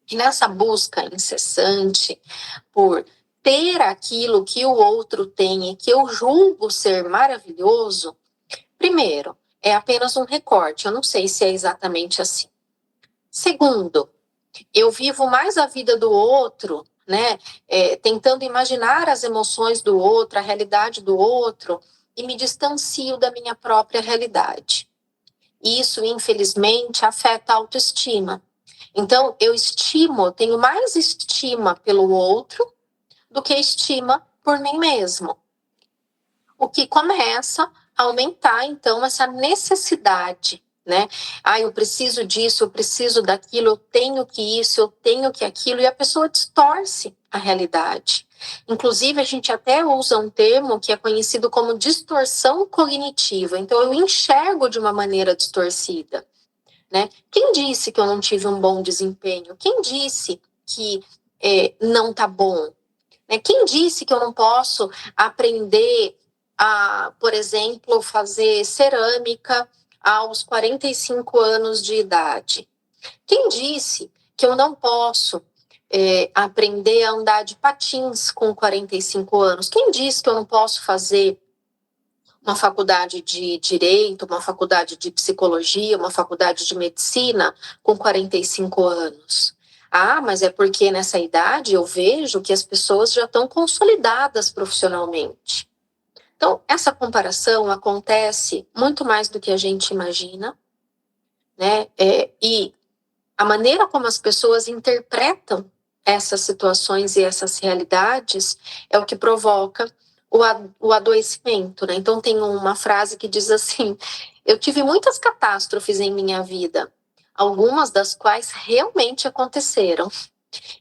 C: E nessa busca incessante por ter aquilo que o outro tem e que eu julgo ser maravilhoso, primeiro, é apenas um recorte, eu não sei se é exatamente assim. Segundo, eu vivo mais a vida do outro, né, tentando imaginar as emoções do outro, a realidade do outro, e me distancio da minha própria realidade. Isso, infelizmente, afeta a autoestima. Então, tenho mais estima pelo outro do que estima por mim mesmo. O que começa a aumentar, então, essa necessidade, né? Ah, eu preciso disso, eu preciso daquilo, eu tenho que isso, eu tenho que aquilo, e a pessoa distorce a realidade. Inclusive, a gente até usa um termo que é conhecido como distorção cognitiva. Então, eu enxergo de uma maneira distorcida. Né? Quem disse que eu não tive um bom desempenho? Quem disse que não tá bom? Né? Quem disse que eu não posso aprender a, por exemplo, fazer cerâmica aos 45 anos de idade? Quem disse que eu não posso aprender a andar de patins com 45 anos? Quem disse que eu não posso fazer uma faculdade de direito, uma faculdade de psicologia, uma faculdade de medicina com 45 anos? Ah, mas é porque nessa idade eu vejo que as pessoas já estão consolidadas profissionalmente. Então, essa comparação acontece muito mais do que a gente imagina, né? E a maneira como as pessoas interpretam essas situações e essas realidades é o que provoca o adoecimento, né? Então tem uma frase que diz assim: eu tive muitas catástrofes em minha vida, algumas das quais realmente aconteceram.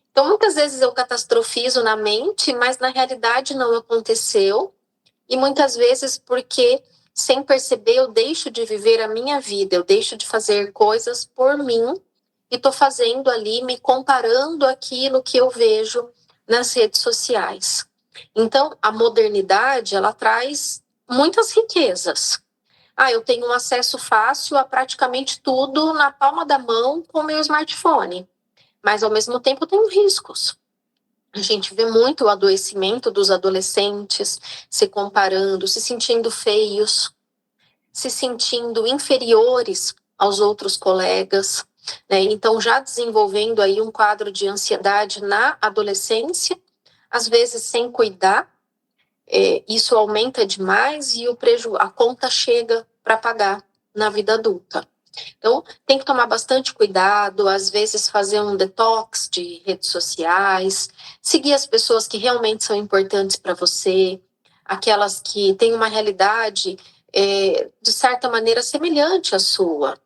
C: Então muitas vezes eu catastrofizo na mente, mas na realidade não aconteceu, e muitas vezes porque sem perceber eu deixo de viver a minha vida, eu deixo de fazer coisas por mim e estou fazendo ali, me comparando aquilo que eu vejo nas redes sociais. Então, a modernidade, ela traz muitas riquezas. Ah, eu tenho um acesso fácil a praticamente tudo na palma da mão com o meu smartphone, mas ao mesmo tempo eu tenho riscos. A gente vê muito o adoecimento dos adolescentes se comparando, se sentindo feios, se sentindo inferiores aos outros colegas, né? Então, já desenvolvendo aí um quadro de ansiedade na adolescência, às vezes sem cuidar, isso aumenta demais e a conta chega para pagar na vida adulta. Então, tem que tomar bastante cuidado, às vezes fazer um detox de redes sociais, seguir as pessoas que realmente são importantes para você, aquelas que têm uma realidade, de certa maneira, semelhante à sua.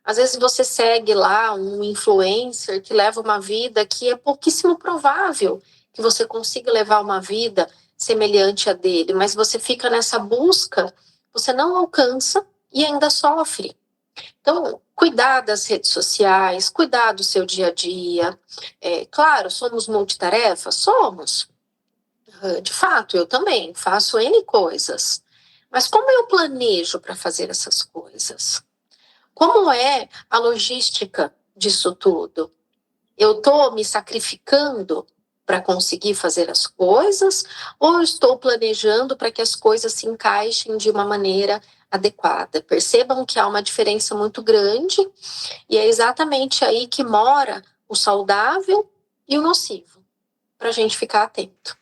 C: Às vezes você segue lá um influencer que leva uma vida que é pouquíssimo provável que você consiga levar uma vida semelhante à dele, mas você fica nessa busca, você não alcança e ainda sofre. Então, cuidar das redes sociais, cuidar do seu dia a dia. Claro, somos multitarefas? Somos. De fato, eu também faço N coisas. Mas como eu planejo para fazer essas coisas? Como é a logística disso tudo? Eu estou me sacrificando para conseguir fazer as coisas ou estou planejando para que as coisas se encaixem de uma maneira adequada? Percebam que há uma diferença muito grande e é exatamente aí que mora o saudável e o nocivo, para a gente ficar atento.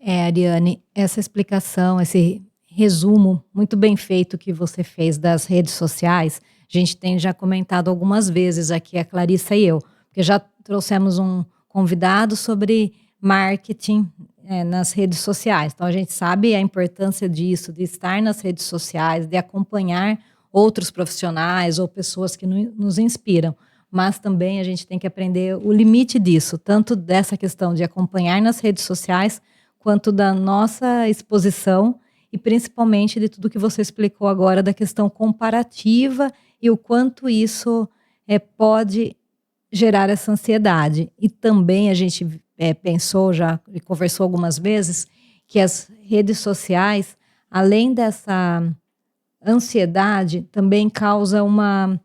B: Ariane, essa explicação, esse resumo muito bem feito que você fez das redes sociais, a gente tem já comentado algumas vezes aqui, a Clarissa e eu, porque já trouxemos um convidado sobre marketing nas redes sociais. Então, a gente sabe a importância disso, de estar nas redes sociais, de acompanhar outros profissionais ou pessoas que nos inspiram. Mas também a gente tem que aprender o limite disso, tanto dessa questão de acompanhar nas redes sociais, quanto da nossa exposição e principalmente de tudo que você explicou agora da questão comparativa e o quanto isso pode gerar essa ansiedade. E também a gente pensou já e conversou algumas vezes que as redes sociais, além dessa ansiedade, também causa uma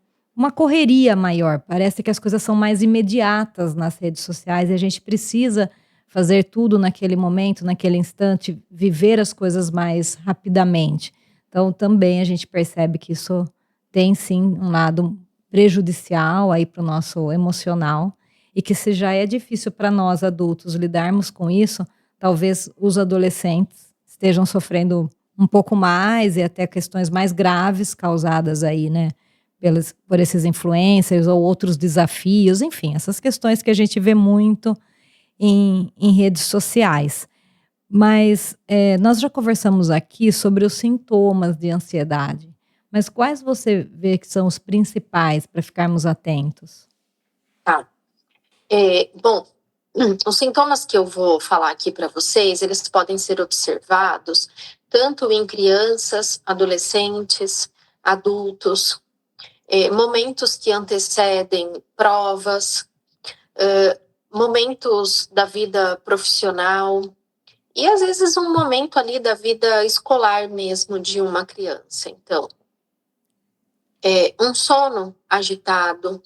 B: correria maior. Parece que as coisas são mais imediatas nas redes sociais e a gente precisa fazer tudo naquele momento, naquele instante, viver as coisas mais rapidamente. Então, também a gente percebe que isso tem, sim, um lado prejudicial aí para o nosso emocional e que se já é difícil para nós adultos lidarmos com isso, talvez os adolescentes estejam sofrendo um pouco mais e até questões mais graves causadas aí, né, por esses influencers ou outros desafios, enfim, essas questões que a gente vê muito em redes sociais. Mas nós já conversamos aqui sobre os sintomas de ansiedade. Mas quais você vê que são os principais para ficarmos atentos?
C: Tá. Bom, os sintomas que eu vou falar aqui para vocês, eles podem ser observados tanto em crianças, adolescentes, adultos, momentos que antecedem provas, momentos da vida profissional e às vezes um momento ali da vida escolar mesmo de uma criança. Então, um sono agitado,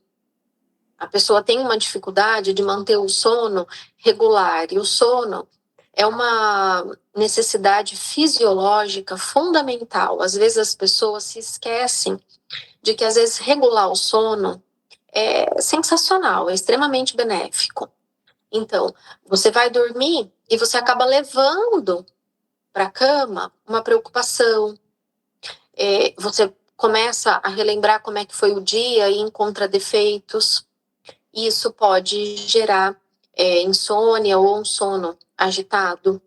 C: a pessoa tem uma dificuldade de manter o sono regular e o sono é uma necessidade fisiológica fundamental. Às vezes as pessoas se esquecem de que às vezes regular o sono é sensacional, é extremamente benéfico. Então, você vai dormir e você acaba levando para a cama uma preocupação. Você começa a relembrar como é que foi o dia e encontra defeitos. Isso pode gerar insônia ou um sono agitado.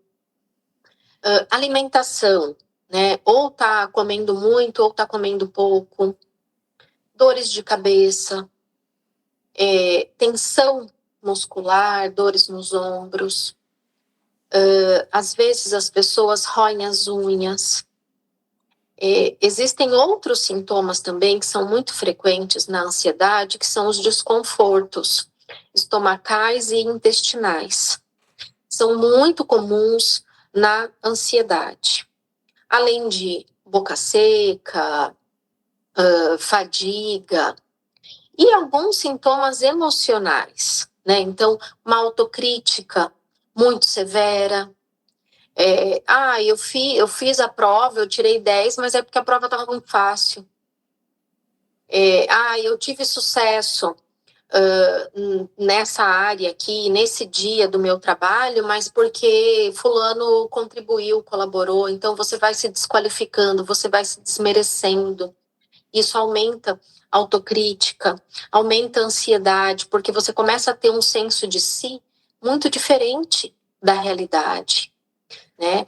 C: Alimentação, né? Ou tá comendo muito ou tá comendo pouco. Dores de cabeça, tensão muscular, dores nos ombros. Às vezes as pessoas roem as unhas. Existem outros sintomas também que são muito frequentes na ansiedade, que são os desconfortos estomacais e intestinais. São muito comuns na ansiedade. Além de boca seca, fadiga e alguns sintomas emocionais, né? Então, uma autocrítica muito severa. Eu fiz a prova, eu tirei 10, mas é porque a prova estava muito fácil. Eu tive sucesso nessa área aqui, nesse dia do meu trabalho, mas porque fulano contribuiu, colaborou, então você vai se desqualificando, você vai se desmerecendo. Isso aumenta a autocrítica, aumenta a ansiedade, porque você começa a ter um senso de si muito diferente da realidade, né?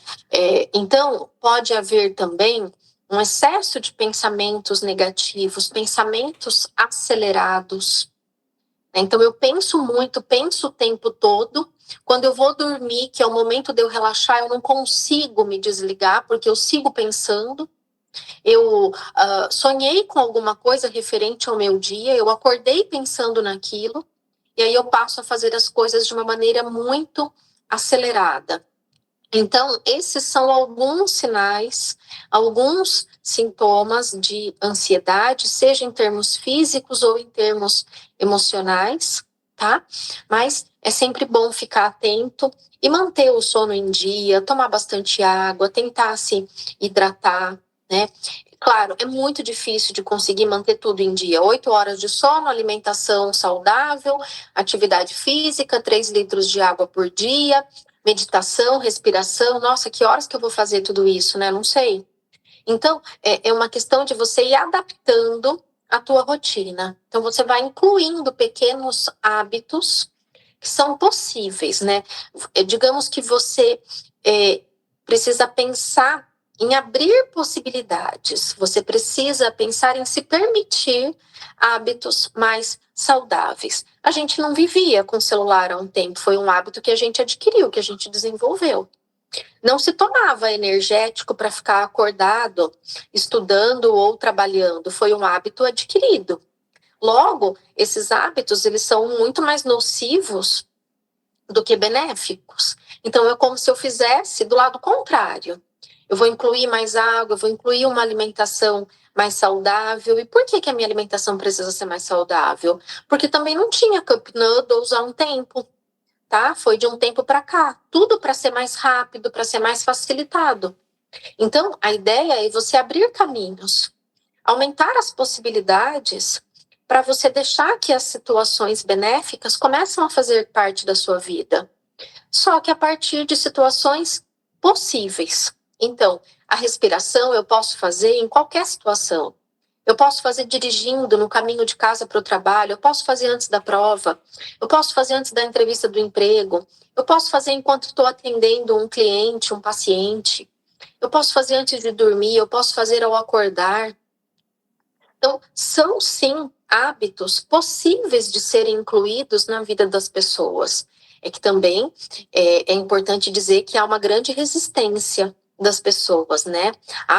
C: Então, pode haver também um excesso de pensamentos negativos, pensamentos acelerados. Então, eu penso muito, penso o tempo todo. Quando eu vou dormir, que é o momento de eu relaxar, eu não consigo me desligar, porque eu sigo pensando. Eu sonhei com alguma coisa referente ao meu dia, eu acordei pensando naquilo, e aí eu passo a fazer as coisas de uma maneira muito acelerada. Então, esses são alguns sinais, alguns sintomas de ansiedade, seja em termos físicos ou em termos emocionais, tá? Mas é sempre bom ficar atento e manter o sono em dia, tomar bastante água, tentar se hidratar, né? Claro, é muito difícil de conseguir manter tudo em dia. 8 horas de sono, alimentação saudável, atividade física, 3 litros de água por dia, meditação, respiração. Nossa, que horas que eu vou fazer tudo isso, né? Não sei. Então, é uma questão de você ir adaptando a tua rotina. Então, você vai incluindo pequenos hábitos que são possíveis, né? Digamos que você precisa pensar em abrir possibilidades. Você precisa pensar em se permitir hábitos mais saudáveis. A gente não vivia com celular há um tempo, foi um hábito que a gente adquiriu, que a gente desenvolveu. Não se tomava energético para ficar acordado, estudando ou trabalhando, foi um hábito adquirido. Logo, esses hábitos, eles são muito mais nocivos do que benéficos. Então, é como se eu fizesse do lado contrário. Eu vou incluir mais água, eu vou incluir uma alimentação mais saudável. E por que a minha alimentação precisa ser mais saudável? Porque também não tinha Cup Noodles há um tempo, tá? Foi de um tempo para cá. Tudo para ser mais rápido, para ser mais facilitado. Então, a ideia é você abrir caminhos, aumentar as possibilidades para você deixar que as situações benéficas começem a fazer parte da sua vida. Só que a partir de situações possíveis. Então, a respiração eu posso fazer em qualquer situação. Eu posso fazer dirigindo no caminho de casa para o trabalho, eu posso fazer antes da prova, eu posso fazer antes da entrevista do emprego, eu posso fazer enquanto estou atendendo um cliente, um paciente, eu posso fazer antes de dormir, eu posso fazer ao acordar. Então, são sim hábitos possíveis de serem incluídos na vida das pessoas. É que também é importante dizer que há uma grande resistência das pessoas, né?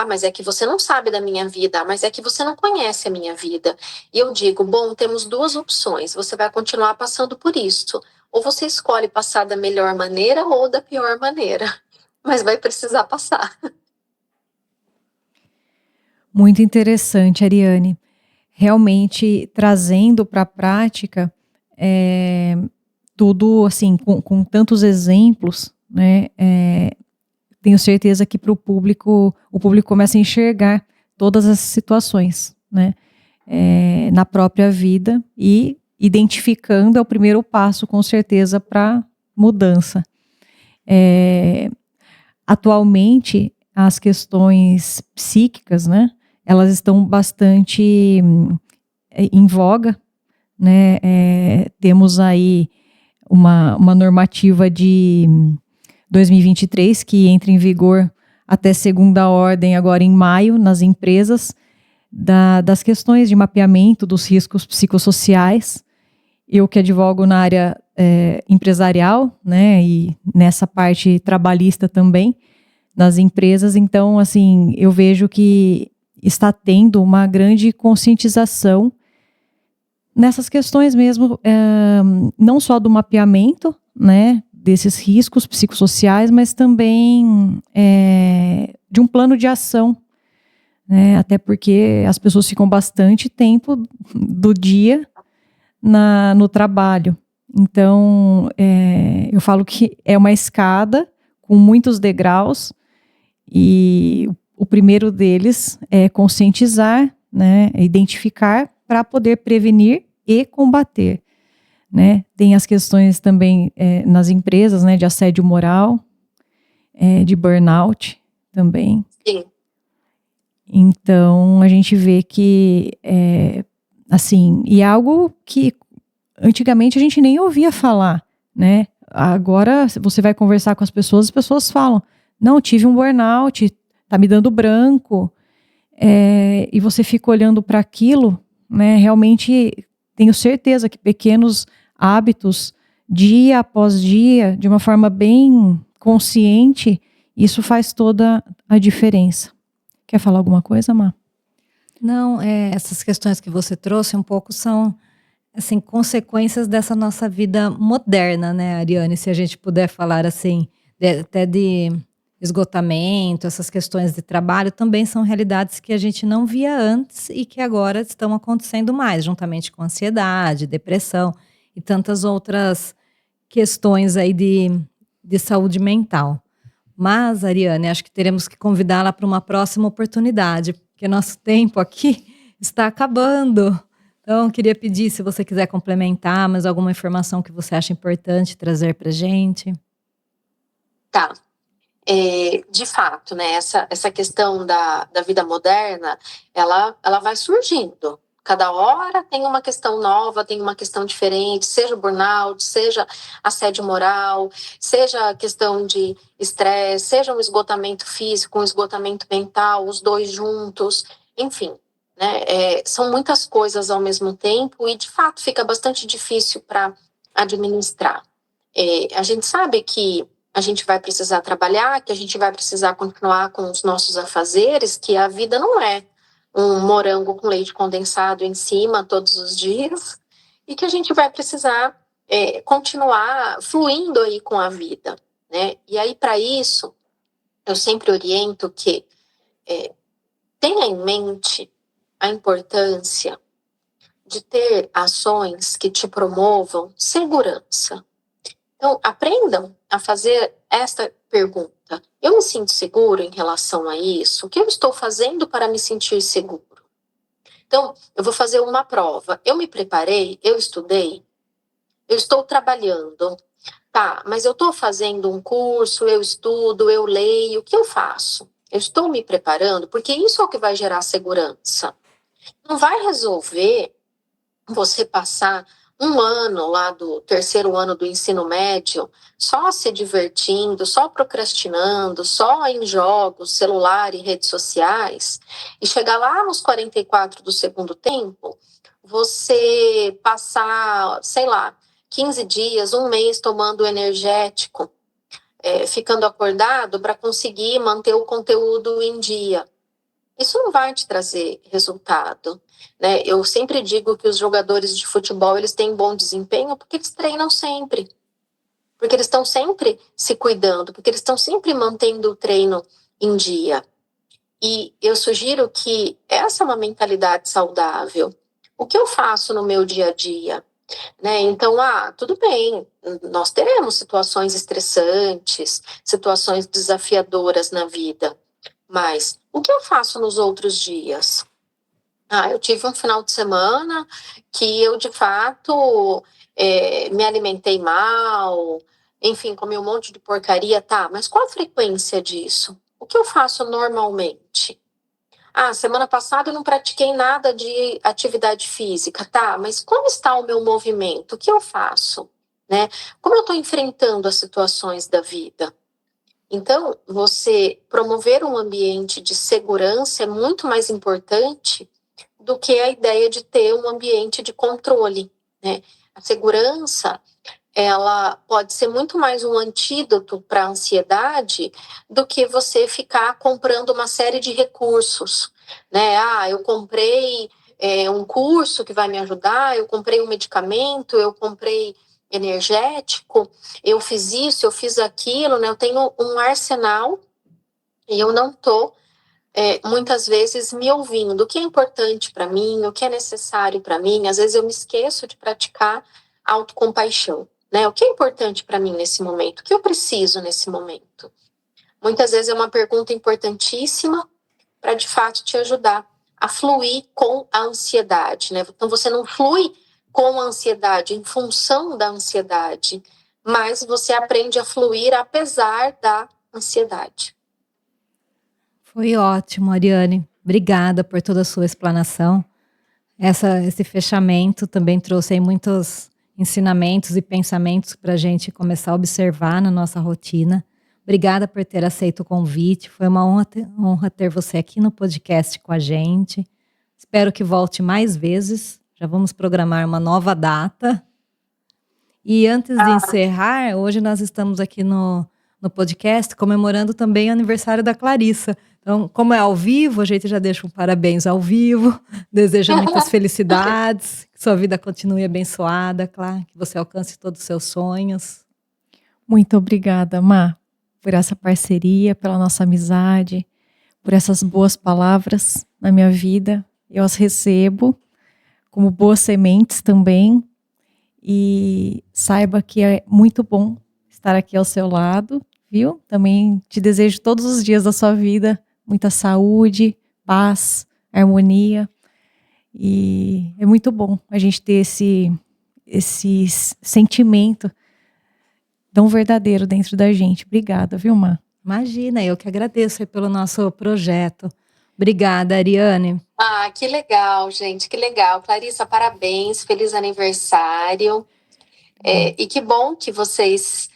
C: Mas é que você não sabe da minha vida, mas é que você não conhece a minha vida. E eu digo, bom, temos duas opções, você vai continuar passando por isso. Ou você escolhe passar da melhor maneira ou da pior maneira, mas vai precisar passar.
A: Muito interessante, Ariane. Realmente trazendo para a prática tudo assim, com tantos exemplos, né? Tenho certeza que para o público começa a enxergar todas as situações, né? Na própria vida, e identificando é o primeiro passo, com certeza, para mudança. Atualmente, as questões psíquicas, né? Elas estão bastante em voga, né? Temos aí uma normativa de 2023 que entra em vigor até segunda ordem agora em maio nas empresas, das questões de mapeamento dos riscos psicossociais. Eu que advogo na área empresarial, né, e nessa parte trabalhista também, nas empresas, então, assim, eu vejo que está tendo uma grande conscientização nessas questões mesmo, não só do mapeamento, né, desses riscos psicossociais, mas também de um plano de ação, né, até porque as pessoas ficam bastante tempo do dia no trabalho. Então, eu falo que é uma escada com muitos degraus, e o primeiro deles é conscientizar, né, identificar para poder prevenir e combater, né? Tem as questões também nas empresas, né, de assédio moral, de burnout também.
C: Sim.
A: Então, a gente vê que, assim, e é algo que antigamente a gente nem ouvia falar, né? Agora, você vai conversar com as pessoas falam, não, tive um burnout, tá me dando branco, e você fica olhando para aquilo, né? Realmente, tenho certeza que pequenos hábitos, dia após dia, de uma forma bem consciente, isso faz toda a diferença. Quer falar alguma coisa, Má?
B: Não, essas questões que você trouxe um pouco são, assim, consequências dessa nossa vida moderna, né, Ariane? Se a gente puder falar assim, até de esgotamento, essas questões de trabalho também são realidades que a gente não via antes e que agora estão acontecendo mais, juntamente com ansiedade, depressão e tantas outras questões aí de saúde mental. Mas, Ariane, acho que teremos que convidá-la para uma próxima oportunidade, porque nosso tempo aqui está acabando. Então, queria pedir, se você quiser complementar, mais alguma informação que você acha importante trazer para a gente.
C: Tá. De fato, né, essa questão da vida moderna, ela vai surgindo. Cada hora tem uma questão nova, tem uma questão diferente, seja burnout, seja assédio moral, seja questão de estresse, seja um esgotamento físico, um esgotamento mental, os dois juntos, enfim, né, são muitas coisas ao mesmo tempo e, de fato, fica bastante difícil para administrar. A gente sabe que a gente vai precisar trabalhar, que a gente vai precisar continuar com os nossos afazeres, que a vida não é um morango com leite condensado em cima todos os dias, e que a gente vai precisar continuar fluindo aí com a vida, né? E aí, para isso, eu sempre oriento que tenha em mente a importância de ter ações que te promovam segurança. Então, aprendam a fazer esta pergunta. Eu me sinto seguro em relação a isso? O que eu estou fazendo para me sentir seguro? Então, eu vou fazer uma prova. Eu me preparei, eu estudei, eu estou trabalhando. Tá, mas eu estou fazendo um curso, eu estudo, eu leio, o que eu faço? Eu estou me preparando, porque isso é o que vai gerar segurança. Não vai resolver você passar um ano lá do terceiro ano do ensino médio só se divertindo, só procrastinando, só em jogos, celular e redes sociais, e chegar lá nos 44 do segundo tempo, você passar, sei lá, 15 dias, um mês tomando energético, ficando acordado para conseguir manter o conteúdo em dia. Isso não vai te trazer resultado, né? Eu sempre digo que os jogadores de futebol, eles têm bom desempenho porque eles treinam sempre, porque eles estão sempre se cuidando, porque eles estão sempre mantendo o treino em dia. E eu sugiro que essa é uma mentalidade saudável. O que eu faço no meu dia a dia? Né? Então, tudo bem, nós teremos situações estressantes, situações desafiadoras na vida, mas o que eu faço nos outros dias? Eu tive um final de semana que eu, de fato, me alimentei mal, enfim, comi um monte de porcaria, tá, mas qual a frequência disso? O que eu faço normalmente? Semana passada eu não pratiquei nada de atividade física, tá, mas como está o meu movimento? O que eu faço? Né? Como eu estou enfrentando as situações da vida? Então, você promover um ambiente de segurança é muito mais importante do que a ideia de ter um ambiente de controle, né? A segurança, ela pode ser muito mais um antídoto para a ansiedade do que você ficar comprando uma série de recursos, né? Eu comprei um curso que vai me ajudar, eu comprei um medicamento, eu comprei energético, eu fiz isso, eu fiz aquilo, né? Eu tenho um arsenal e eu não estou muitas vezes me ouvindo, o que é importante para mim, o que é necessário para mim. Às vezes eu me esqueço de praticar autocompaixão, né? O que é importante para mim nesse momento? O que eu preciso nesse momento? Muitas vezes é uma pergunta importantíssima para, de fato, te ajudar a fluir com a ansiedade, né? Então, você não flui com a ansiedade em função da ansiedade, mas você aprende a fluir apesar da ansiedade.
B: Foi ótimo, Ariane. Obrigada por toda a sua explanação. Esse fechamento também trouxe aí muitos ensinamentos e pensamentos para a gente começar a observar na nossa rotina. Obrigada por ter aceito o convite. Foi uma honra ter você aqui no podcast com a gente. Espero que volte mais vezes. Já vamos programar uma nova data. E antes de encerrar, hoje nós estamos aqui no podcast comemorando também o aniversário da Clarissa. Então, como é ao vivo, a gente já deixa um parabéns ao vivo, deseja muitas felicidades, que sua vida continue abençoada, claro, que você alcance todos os seus sonhos.
A: Muito obrigada, Má, por essa parceria, pela nossa amizade, por essas boas palavras na minha vida. Eu as recebo como boas sementes também. E saiba que é muito bom estar aqui ao seu lado, viu? Também te desejo todos os dias da sua vida muita saúde, paz, harmonia. E é muito bom a gente ter esse sentimento tão verdadeiro dentro da gente. Obrigada, viu, Má?
B: Imagina, eu que agradeço aí pelo nosso projeto. Obrigada, Ariane.
C: Que legal, gente, que legal. Clarissa, parabéns, feliz aniversário. E que bom que vocês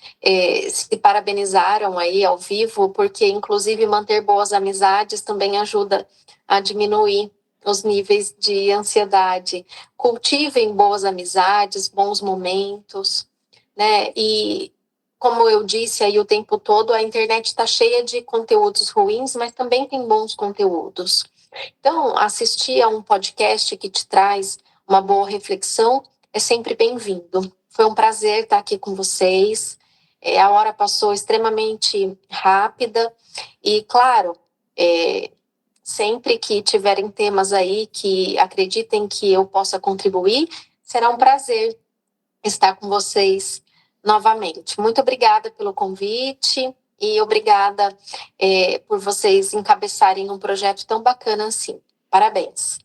C: se parabenizaram aí ao vivo, porque inclusive manter boas amizades também ajuda a diminuir os níveis de ansiedade. Cultivem boas amizades, bons momentos, né? E como eu disse aí o tempo todo, a internet está cheia de conteúdos ruins, mas também tem bons conteúdos. Então, assistir a um podcast que te traz uma boa reflexão é sempre bem-vindo. Foi um prazer estar aqui com vocês. A hora passou extremamente rápida. E, claro, sempre que tiverem temas aí que acreditem que eu possa contribuir, será um prazer estar com vocês novamente. Muito obrigada pelo convite e obrigada por vocês encabeçarem um projeto tão bacana assim. Parabéns.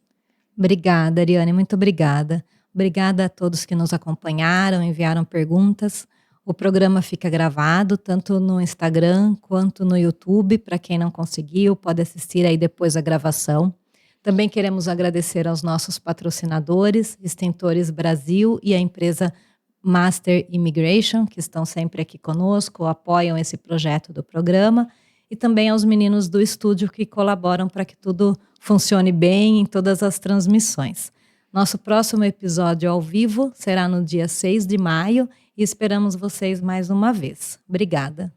B: Obrigada, Ariane, muito obrigada. Obrigada a todos que nos acompanharam, enviaram perguntas. O programa fica gravado tanto no Instagram quanto no YouTube. Para quem não conseguiu, pode assistir aí depois a gravação. Também queremos agradecer aos nossos patrocinadores, Extintores Brasil e a empresa Master Immigration, que estão sempre aqui conosco, apoiam esse projeto do programa, e também aos meninos do estúdio que colaboram para que tudo funcione bem em todas as transmissões. Nosso próximo episódio ao vivo será no dia 6 de maio e esperamos vocês mais uma vez. Obrigada.